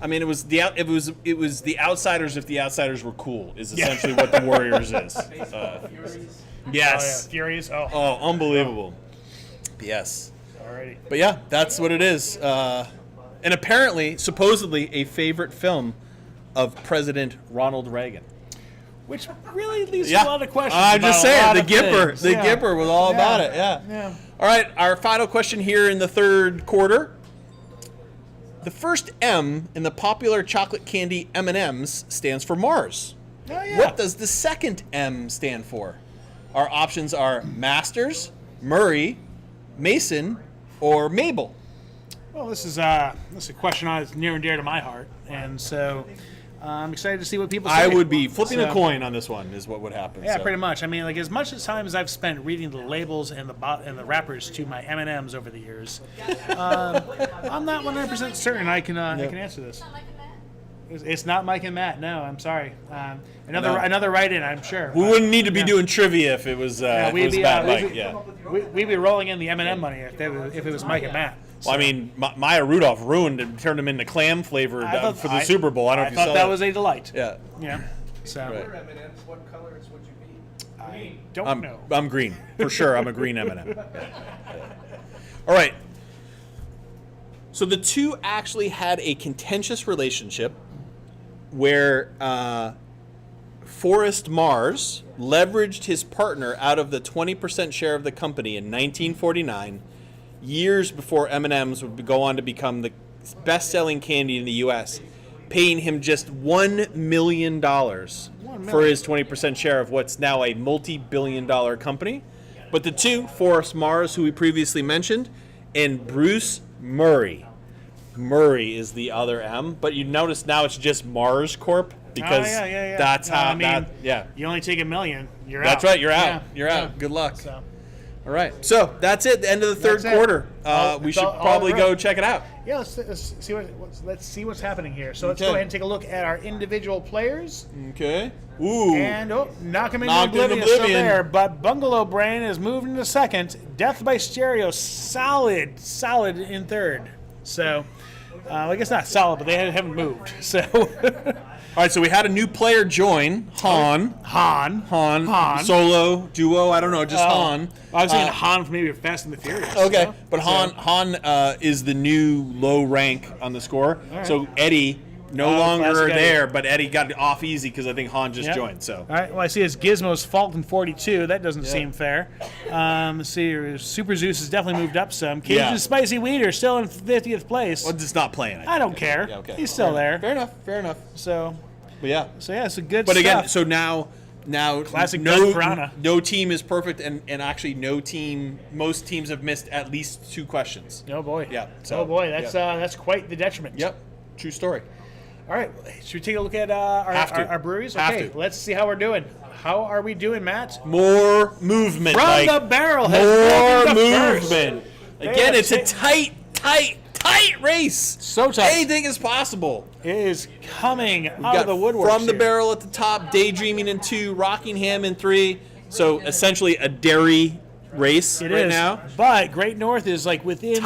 I mean, it was the Outsiders if the Outsiders were cool. Is essentially what the Warriors is. Yes. Furies. Oh, unbelievable. Yes. Alrighty. But yeah, that's what it is. And apparently, supposedly, a favorite film of President Ronald Reagan. Which really leaves a lot of questions. I'm just saying, the Gipper. Gipper was all about it. Yeah. All right, our final question here in the third quarter. The first M in the popular chocolate candy M&Ms stands for Mars. Oh, yeah. What does the second M stand for? Our options are Masters, Murray, Mason, or Mabel. Well, this is a question that's near and dear to my heart, and so I'm excited to see what people say. I would be flipping a coin on this one, is what would happen. Yeah, pretty much. I mean, as much time as I've spent reading the labels and the wrappers to my M&Ms over the years, I'm not 100% certain I can answer this. It's not Mike and Matt. No, I'm sorry. Another write-in, I'm sure. We wouldn't need to be doing trivia if it was Matt Mike. We'd be rolling in the M&M money if it was Mike and Matt. So. Well, I mean, Maya Rudolph ruined and turned them into clam flavored for the Super Bowl. I don't know if you saw that. I thought that was a delight. Yeah. Yeah. So. Right. M&Ms, what colors would you be? I don't know. I'm green for sure. I'm a green M&M. All right. So the two actually had a contentious relationship where Forrest Mars leveraged his partner out of the 20% share of the company in 1949, years before M&Ms would go on to become the best-selling candy in the U.S., paying him just $1 million for his 20% share of what's now a multi-billion-dollar company. But the two, Forrest Mars, who we previously mentioned, and Bruce Murray. Murray is the other M, but you notice now it's just Mars Corp because that's how You only take $1 million, you're out. That's right, you're out. Yeah, You're out. Good luck. So. All right, so that's it. The end of the third quarter. We should probably go check it out. Yeah, let's see what's happening here. So let's go ahead and take a look at our individual players. Okay. Ooh. And knock him into oblivion. Still there, but Bungalow Brain is moved into second. Death by Stereo, solid in third. So, I guess not solid, but they haven't moved. So. All right, so we had a new player join, Han, solo, duo, I don't know, just Han. I was thinking Han from maybe Fast and the Furious. Okay, so, but Han is the new low rank on the score. Right. So Eddie no longer there, but Eddie got off easy because I think Han just joined. So. All right, well, I see it's Gizmo's Fulton 42. That doesn't seem fair. Let's see, Super Zeus has definitely moved up some. Cage's Spicy Weeder still in 50th place. Well, just not playing. I don't care. Yeah, okay. He's still there. Fair enough. So, but yeah. So it's a good But stuff. again, so now classic no team is perfect, and actually most teams have missed at least 2 questions. Oh boy. Yeah. So, that's quite the detriment. Yep. True story. All right, should we take a look at our breweries? Okay, let's see how we're doing. How are we doing, Matt? More movement. From the barrel has more movement. Again, it's a tight race. So tight. Anything is possible. It is coming out of the woodwork. From the barrel at the top, Daydreaming in 2, Rockingham in 3. So essentially a dairy race now. But Great North is within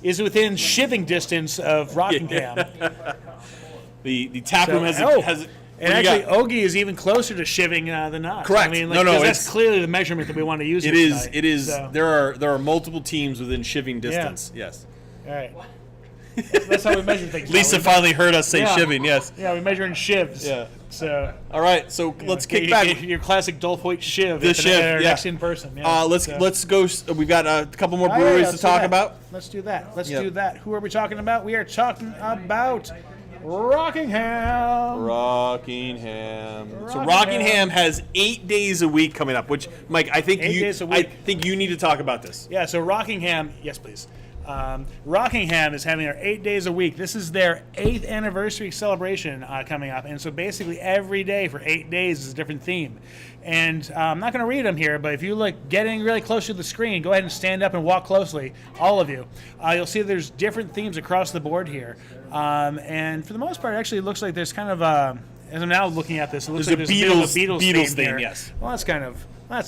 within shiving distance of Rockingham. The tap room has and actually, Ogie is even closer to shiving than us. Correct. I mean, that's clearly the measurement that we want to use. It is. It is. So. There are multiple teams within shiving distance. Yeah. Yes. All right. That's how we measure things. Lisa finally heard us say shiving. Yes. Yeah, we measure in shivs. Yeah. So. All right. So let's kick back. Your classic Dolph Hoyt shiv. The shiv. Next in person. Yeah. Let's go. We've got a couple more breweries to talk about. Let's do that. Do that. Who are we talking about? We are talking about Rockingham. So Rockingham has 8 days a week coming up, which Mike, I think you need to talk about this. Yeah, so Rockingham, yes please. Rockingham is having their 8 days a week. This is their 8th anniversary celebration coming up, and so basically every day for 8 days is a different theme. And I'm not going to read them here, but if you look getting really close to the screen, go ahead and stand up and walk closely, all of you. You'll see there's different themes across the board here. And for the most part, it actually looks like there's kind of as I'm now looking at this, it looks like there's a Beatles theme, yes. Well, that's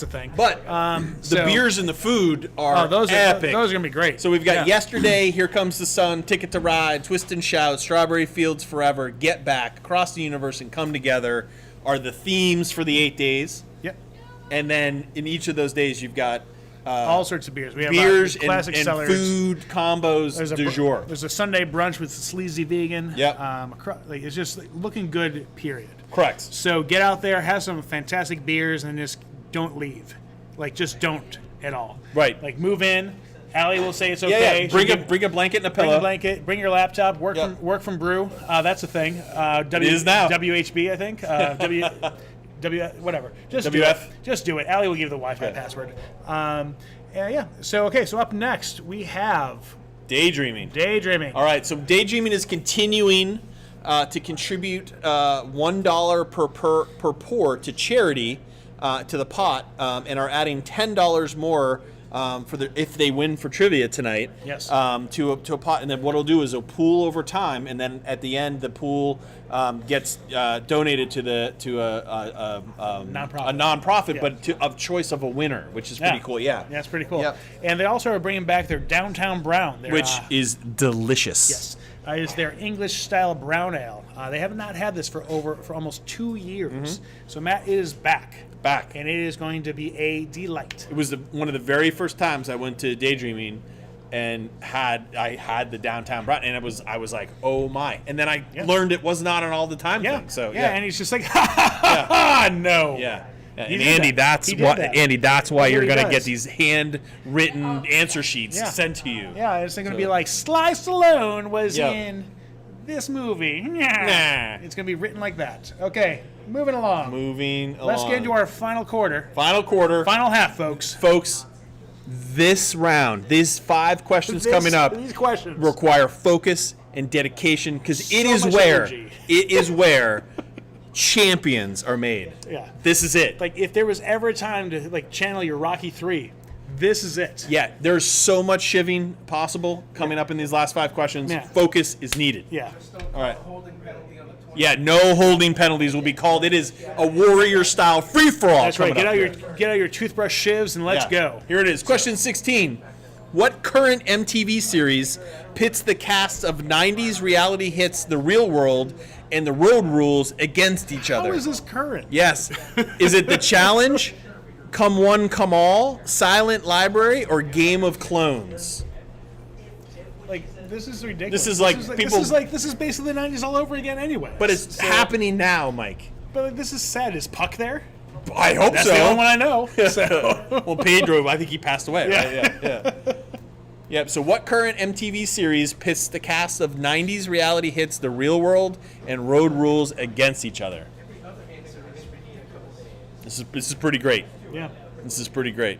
the thing. But the beers and the food are those epic. Those are going to be great. So we've got Yesterday, Here Comes the Sun, Ticket to Ride, Twist and Shout, Strawberry Fields Forever, Get Back, Across the Universe, and Come Together are the themes for the 8 days. Yep. And then in each of those days, you've got all sorts of beers. We have beers classic and sellers. Food combos du jour. There's a Sunday brunch with sleazy vegan. Yep. It's just looking good, period. Correct. So get out there, have some fantastic beers, and just don't leave. Just don't at all. Right. Move in. Allie will say it's okay. Yeah. Bring a blanket and a pillow. Bring a blanket. Bring your laptop. Work from Brew. That's a thing. It is now. WHB, I think. Whatever. Just WF. Do it. Just do it. Allie will give the Wi-Fi password. So up next we have Daydreaming. All right. So Daydreaming is continuing to contribute $1 per pour to charity to the pot, and are adding $10 more. If they win for trivia tonight, yes, to a pot, and then what it'll do is it'll pool over time, and then at the end the pool gets donated to a nonprofit, but of choice of a winner, which is pretty cool. Yeah, that's pretty cool. Yep. And they also are bringing back their Downtown Brown, which is delicious. Yes. Is their English style brown ale. They have not had this for almost 2 years. Mm-hmm. So Matt is back, and it is going to be a delight. It was one of the very first times I went to Daydreaming, and I had the Downtown Brown, and I was like, oh my! And then I learned it was not an all the time thing. So and he's just like, ha, no. Yeah. And Andy, that's why you're going to get these handwritten answer sheets sent to you. Yeah, it's going to be like Sly Stallone was in this movie. Nah. It's going to be written like that. Okay, moving along. Let's get into our final quarter. Final Final half, folks. This round, these 5 questions coming up, These questions require focus and dedication because So much energy. it is where champions are made. Yeah. This is it. Like, if there was ever a time to like channel your Rocky 3, this is it. Yeah, there's so much shivving possible coming up in these last 5 questions. Yeah. Focus is needed. Yeah. All right. Holding penalty on the 20. Yeah, no holding penalties will be called. It is a warrior-style free-for-all. That's right. coming Get up out here. your toothbrush shivs and let's Yeah. go. Here it is. Question 16. What current MTV series pits the cast of 90s reality hits The Real World and The Road Rules against each How other? is this current? Yes. Is it The Challenge, Come One, Come All, Silent Library, or Game of Clones? Like, this is ridiculous. This is like people- This is basically the 90s all over again anyway. But it's happening now, Mike. But like, this is sad. Is Puck there? I hope That's so. the only one I know. So. Well, Pedro, I think he passed away, Yeah. right? Yeah. Yep, so what current MTV series pits the cast of 90s reality hits The Real World and Road Rules against each other? This is pretty great. Yeah. This is pretty great.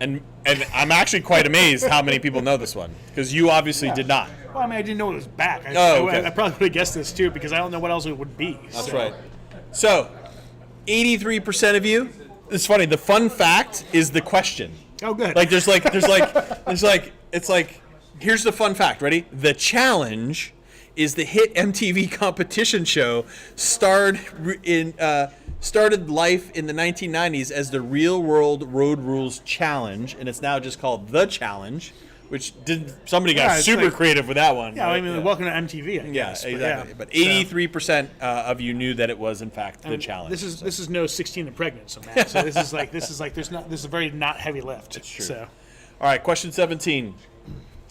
And I'm actually quite amazed how many people know this one, because you obviously did not. Well, I mean, I didn't know it was back. Oh, okay. I probably would have guessed this too because I don't know what else it would be. That's right. So, 83% of you. It's funny. The fun fact is the question. Oh, good. Like it's like here's the fun fact. Ready? The Challenge is the hit MTV competition show started life in the 1990s as the Real World Road Rules Challenge, and it's now just called The Challenge, which somebody got it's super like- creative with that one. yeah, right? I mean, welcome to MTV. I Yeah, guess, but exactly. yeah. But 83% of you knew that it was in fact The And Challenge. This is no 16 and pregnant, so Matt. So this is like this is a very not heavy lift. It's true. So All right, question 17.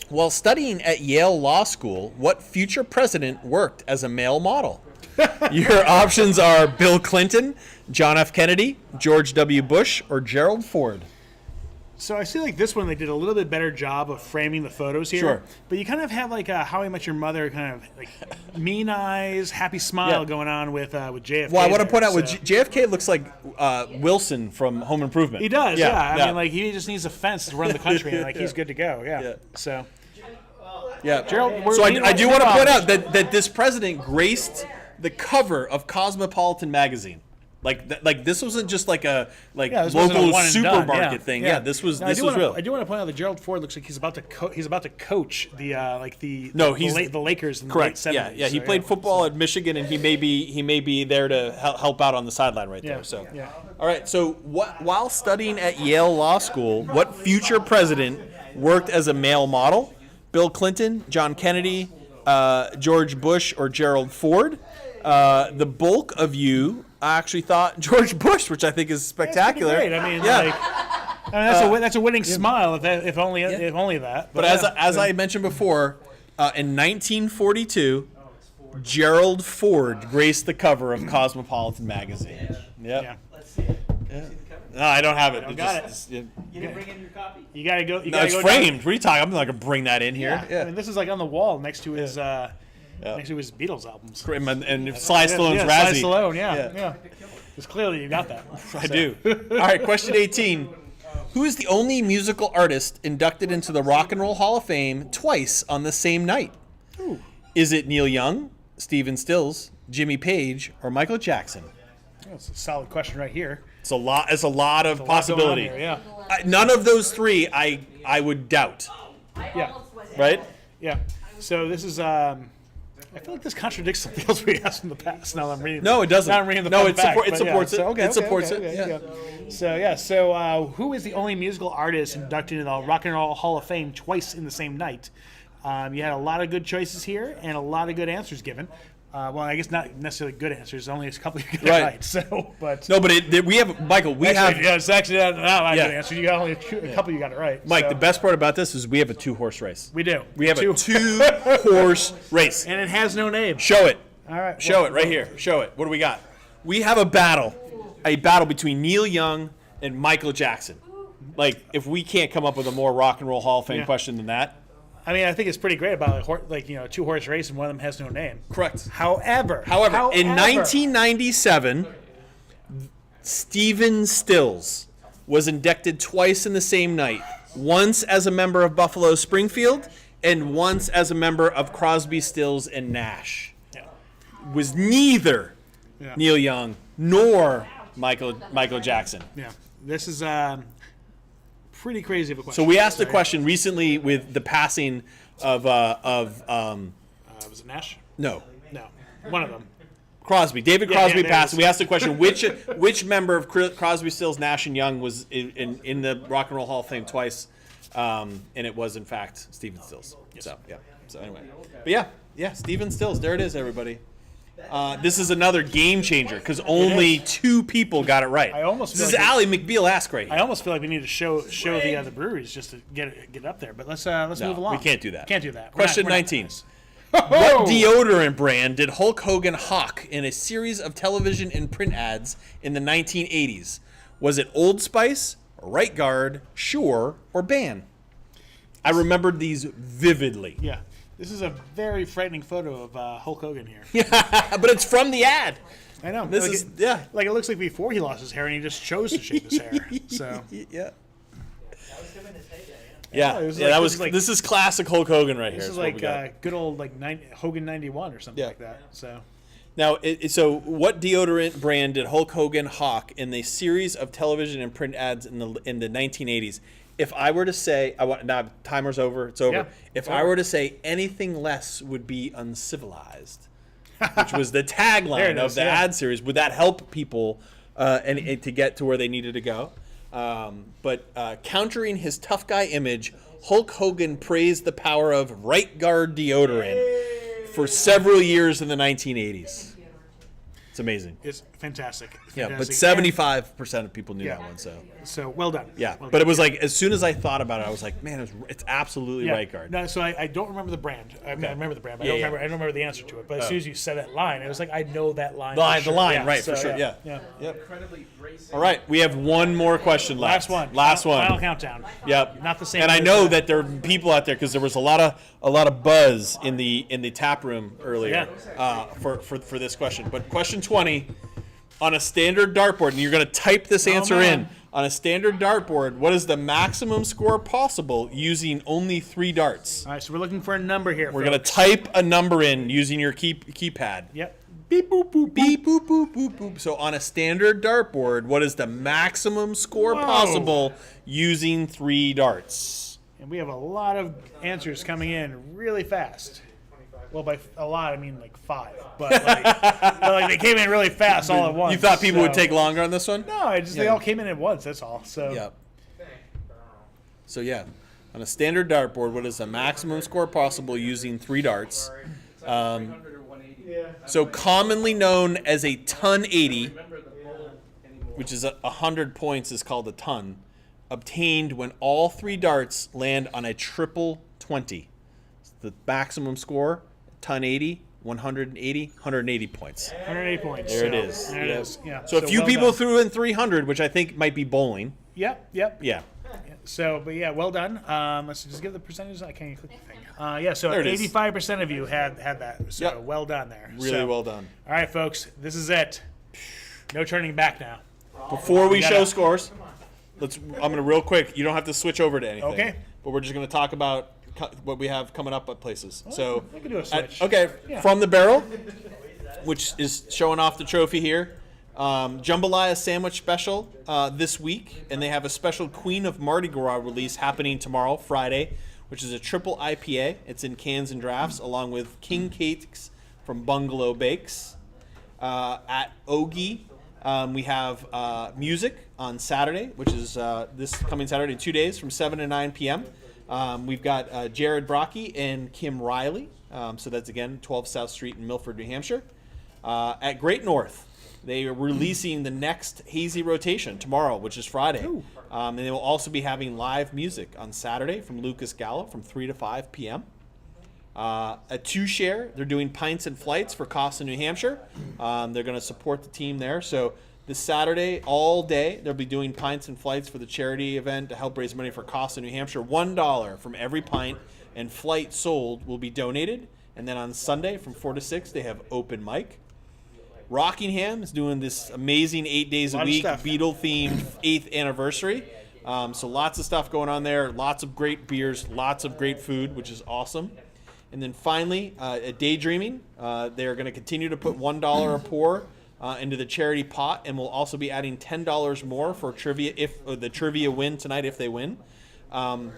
While studying at Yale Law School, what future president worked as a male model? Your options are Bill Clinton, John F. Kennedy, George W. Bush, or Gerald Ford. So I feel like this one they did a little bit better job of framing the photos here. Sure. But you kind of have like a How I Met Your Mother kind of like mean eyes, happy smile Yeah. going on with JFK. Well, I want to there, point out, so. JFK looks like Wilson from Home Improvement. He does, yeah. I mean, like he just needs a fence to run the country, and like he's good to go. Yeah. Yeah. So Yeah. Gerald, So I do want to point out that. that this president graced the cover of Cosmopolitan magazine. Like this wasn't just like a This wasn't a local one and done, supermarket thing. Yeah, this was real. I do want to point out that Gerald Ford looks like he's about to coach the the Lakers in Correct. the late 70s. Yeah. He So, played football at Michigan, and he may be there to help out on the sideline right Yeah. there. So, Yeah. all right. So, while studying at Yale Law School, what future president worked as a male model? Bill Clinton, John Kennedy, George Bush, or Gerald Ford? The bulk of you actually thought George Bush, which I think is spectacular. Great. I mean, yeah. that's a winning smile if only that. But as I mentioned before, in 1942, Gerald Ford graced the cover of Cosmopolitan magazine. Yep. Yeah. No, I don't have it. You didn't bring in your copy? You gotta go. You No, gotta it's go framed. down- What are you talking? I'm not gonna bring that in here. I mean, this is like on the wall next to his next to his Beatles albums. And Sly Stallone's Sly Razzie. Stallone, yeah. Because clearly you got that. I do. All right, question 18. Who is the only musical artist inducted into the Rock and Roll Hall of Fame twice on the same night? Ooh. Is it Neil Young, Stephen Stills, Jimmy Page, or Michael Jackson? That's a solid question right here. It's a lot. It's a lot of A lot going on possibility. here, yeah. None of those three, I would doubt. Yeah. Right? Yeah. So this is I feel like this contradicts something else we asked in the past. Now that I'm reading. No, it doesn't. Now I'm reading the No, fun it fact, but supports yeah. it. So, okay, It okay, supports okay, it, okay, yeah. So who is the only musical artist inducted into the Rock and Roll Hall of Fame twice in the same night? You had a lot of good choices here and a lot of good answers given. Well, I guess not necessarily good answers. Only a couple you got right. So, but No, but we have Michael. We have yeah, it's actually not a Yeah. good answer. You got only a couple you got it right. Mike. So, The best part about this is we have a 2-horse race. we do. We have a 2-horse race. and it has no name. Show it. All right, Show it right here. Show it. What do we got? We have a battle between Neil Young and Michael Jackson. Like, if we can't come up with a more Rock and Roll Hall of Fame Yeah. question than that. I mean, I think it's pretty great about like 2-horse race and one of them has no name. Correct. However, In 1997, Stephen Stills was inducted twice in the same night. Once as a member of Buffalo Springfield and once as a member of Crosby, Stills, and Nash. Yeah. Was neither Yeah. Neil Young nor Michael Jackson. Yeah. This is pretty crazy of a question. So we asked a question recently with the passing of was it Nash? no, No. One of them. Crosby. David Crosby there passed. it is. We asked the question, which member of Crosby, Stills, Nash, and Young was in the Rock and Roll Hall of Fame twice, and it was, in fact, Stephen Stills. Yes. So, yeah. So, anyway. But, yeah, Stephen Stills. There it is, everybody. This is another game changer because only 2 people got it right. I almost This is feel like Allie McBeal-esque right here. I almost feel like we need to show the other breweries just to get up there. But let's move along. we can't do that. Can't do that. Question We're not 19. nice. What deodorant brand did Hulk Hogan hawk in a series of television and print ads in the 1980s? Was it Old Spice, Right Guard, Sure, or Ban? I remembered these vividly. Yeah. This is a very frightening photo of Hulk Hogan here. But it's from the ad. I know. This like is, yeah. Like it looks like before he lost his hair and he just chose to shave his hair. So Yeah. Yeah, it was that like- was. this is like- This is classic Hulk Hogan right here. this is what we like got. good old like Hogan 91 or something Yeah. like that. So Now, so what deodorant brand did Hulk Hogan hawk in the series of television and print ads in the 1980s? If I were to say, now timer's over, it's over. Yeah, If it's I over. were to say anything less would be uncivilized, which was the There tagline it of is, the yeah. ad series, would that help people and to get to where they needed to go? But countering his tough guy image, Hulk Hogan praised the power of Right Guard deodorant for several years in the 1980s. It's amazing. it's fantastic. Yeah, but Fantastic. 75% of people knew Yeah. that one. So So well done. yeah, Well but done. it was like as soon as I thought about it, I was like, man, it's absolutely Yeah. Right Guard. No, so I don't remember the brand. I remember the brand, but Yeah, I yeah. don't remember the answer to it. But as soon as you said that line, it was like I know that line. The line, for the sure. line, Yeah, right, so, for sure. Yeah. Yeah. Yep. Incredibly racing. All right, we have one more question left. Last one. Last one. Final countdown. Yep. Not the same. And I as know the- that there are people out there because there was a lot of buzz in the tap room earlier for this question. But question 20, on a standard dartboard, and you're going to type this answer in. man. On a standard dartboard, what is the maximum score possible using only 3 darts? All right, so we're looking for a number here. We're going to type a number in using your keypad. Yep. Beep boop boop beep boop boop boop boop. So on a standard dartboard, what is the maximum score Whoa. possible using 3 darts? And we have a lot of answers coming in really fast. Well, by a lot, I mean like 5. But like they came in really fast all at once. You thought people would so- take longer on this one? No, they all came in at once. That's all. So Yep. So yeah, on a standard dartboard, what is the maximum score possible using 3 darts? 300 or 180. So commonly known as a ton 80, which is 100 points, is called a ton, obtained when all 3 darts land on a triple 20. The maximum score, ton 80, 180, 180 points. 108 points. There it So, is. There it Yep. is. Yeah. So a few well people done. threw in 300, which I think might be bowling. Yep. Yep. Yeah. So, but yeah, well done. Let's just give the percentages. I can't even click the thing. Yeah, so There it is. 85% of you had that. So Yep. well done there. Really So, well done. All right, folks, this is it. No turning back now. Before we gotta- show scores, I'm going to real quick. You don't have to switch over to anything. Okay. But we're just going to talk about what we have coming up at places. So we can do a switch. okay, Yeah. from the barrel, which is showing off the trophy here. Jambalaya sandwich special this week, and they have a special Queen of Mardi Gras release happening tomorrow, Friday, which is a triple IPA. It's in cans and drafts, along with King Cakes from Bungalow Bakes. At Ogie, we have music on Saturday, which is this coming Saturday in 2 days from 7 to 9 p.m. We've got Jared Brocky and Kim Riley. So that's, again, 12 South Street in Milford, New Hampshire. At Great North, they are releasing the next Hazy Rotation tomorrow, which is Friday. And they will also be having live music on Saturday from Lucas Gallo from 3 to 5 p.m. At Two Share, they're doing Pints and Flights for Casa, New Hampshire. They're going to support the team there. So this Saturday, all day, they'll be doing Pints and Flights for the charity event to help raise money for Casa, New Hampshire. $1 from every pint and flight sold will be donated. And then on Sunday from 4 to 6, they have open mic. Rockingham is doing this amazing 8 days a Lot of week stuff. Beatle-themed 8th anniversary. So lots of stuff going on there. Lots of great beers. Lots of great food, which is awesome. And then finally, at Daydreaming, they're going to continue to put $1 a pour into the charity pot, and we'll also be adding $10 more for trivia if the trivia win tonight if they win. And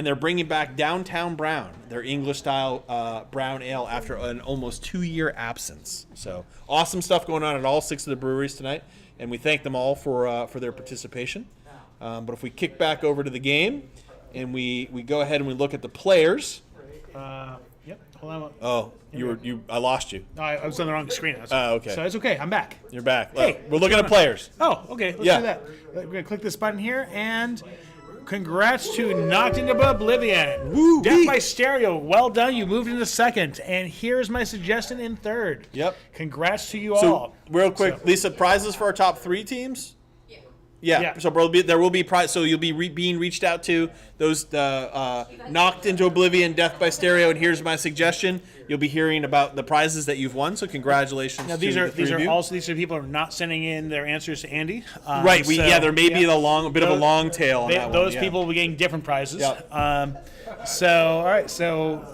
they're bringing back Downtown Brown, their English-style brown ale, after an almost 2-year absence. So awesome stuff going on at all 6 of the breweries tonight, and we thank them all for their participation. But if we kick back over to the game, and we go ahead and we look at the players. Yep. Hold on. Oh, I lost you. No, I was on the wrong screen. Okay. So it's okay. I'm back. You're back. Hey, We're looking at players. Oh, okay. Let's Yeah. do that. We're going to click this button here, and congrats to Knocked into Oblivion. Woo! Death by Stereo. Well done. You moved into second. And here's my suggestion in third. Yep. Congrats to you So, all. real quick, Lisa, prizes for our top 3 teams? Yeah. Yeah. So there will be prize. So you'll be being reached out to those Knocked into Oblivion, Death by Stereo, and here's my suggestion. You'll be hearing about the prizes that you've won. So congratulations. Now to these the are three of you. these are people who are not sending in their answers to Andy. Right. There may be a bit of a long tail on that one. Those yeah. people will be getting different prizes. Yep. So all right. So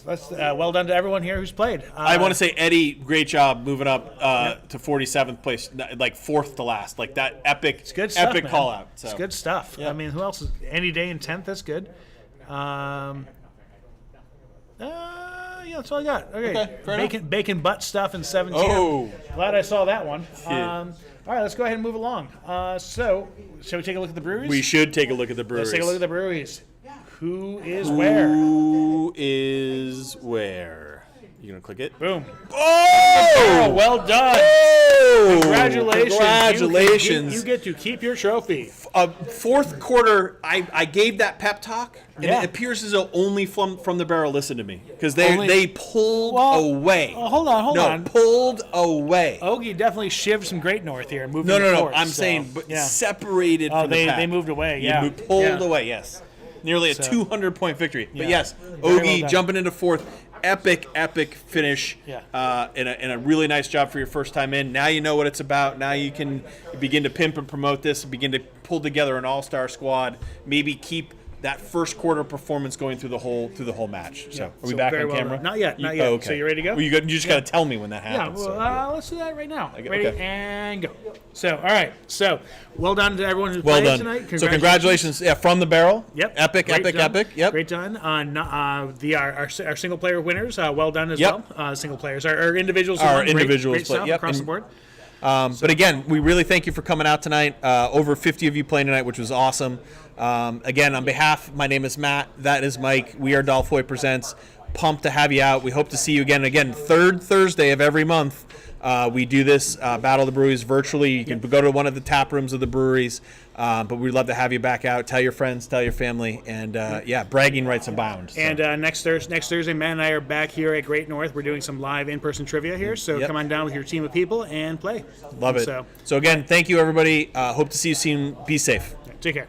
let's well done to everyone here who's played. I want to say, Eddie, great job moving up to 47th place, like 4th to last. Like that epic, It's good stuff, epic man. call out. So. It's good stuff. Yeah. I mean, who else is Andy Day in 10th? That's good. Yeah, that's all I got. Okay, fair bacon butt stuff in 17th. Oh. Glad I saw that one. Yeah. All right, let's go ahead and move along. So, shall we take a look at the breweries? We should take a look at the breweries. Let's take a look at the breweries. Who is where? Who is where? You gonna click it? Boom. Oh! Well done. Oh! Congratulations. Congratulations. You get to keep your trophy. Fourth quarter, I gave that pep talk, and Yeah. it appears as though only from the barrel listened to me because Only- they pulled away. Hold on. Pulled away. Ogie definitely shivved some Great North here and moved No, into no. fourth, I'm so, saying, but yeah. separated Oh, from the pack. they moved away. You Yeah, pulled Yeah. away. Yes, nearly a So- 200-point victory. But Yeah. yes, Very well Ogie done. jumping into fourth. Epic finish. Yeah. And a really nice job for your first time in. Now you know what it's about. Now you can begin to pimp and promote this, begin to pull together an all-star squad, maybe keep that first quarter performance going through the whole match. So are we So back very on well camera? done. Not yet. Oh, okay. So you ready to go? Well, you just got to tell me when that Yeah, happens. well, let's do that right now. Okay, Ready, okay. and go. So, all right. So, well done to everyone who Well played done. tonight. So congratulations, from the barrel. Yep. Epic. Great done. Yep. Great done. Our single player winners, well done as Yep. well. Single players. Our individuals. who Our won. Great- individuals Great play- stuff yep. across the And- board. But again, we really thank you for coming out tonight. Over 50 of you playing tonight, which was awesome. Again, on behalf, my name is Matt. That is Mike. We are Dolph Hoyt Presents. Pumped to have you out. We hope to see you again. Again, third Thursday of every month. We do this Battle of the Breweries virtually. You can go to one of the tap rooms of the breweries. But we'd love to have you back out. Tell your friends, tell your family, and bragging rights abound. So. And next Thursday, Matt and I are back here at Great North. We're doing some live in-person trivia here, so Yep. come on down with your team of people and play. Love it. So again, thank you, everybody. Hope to see you soon. Be safe. Take care.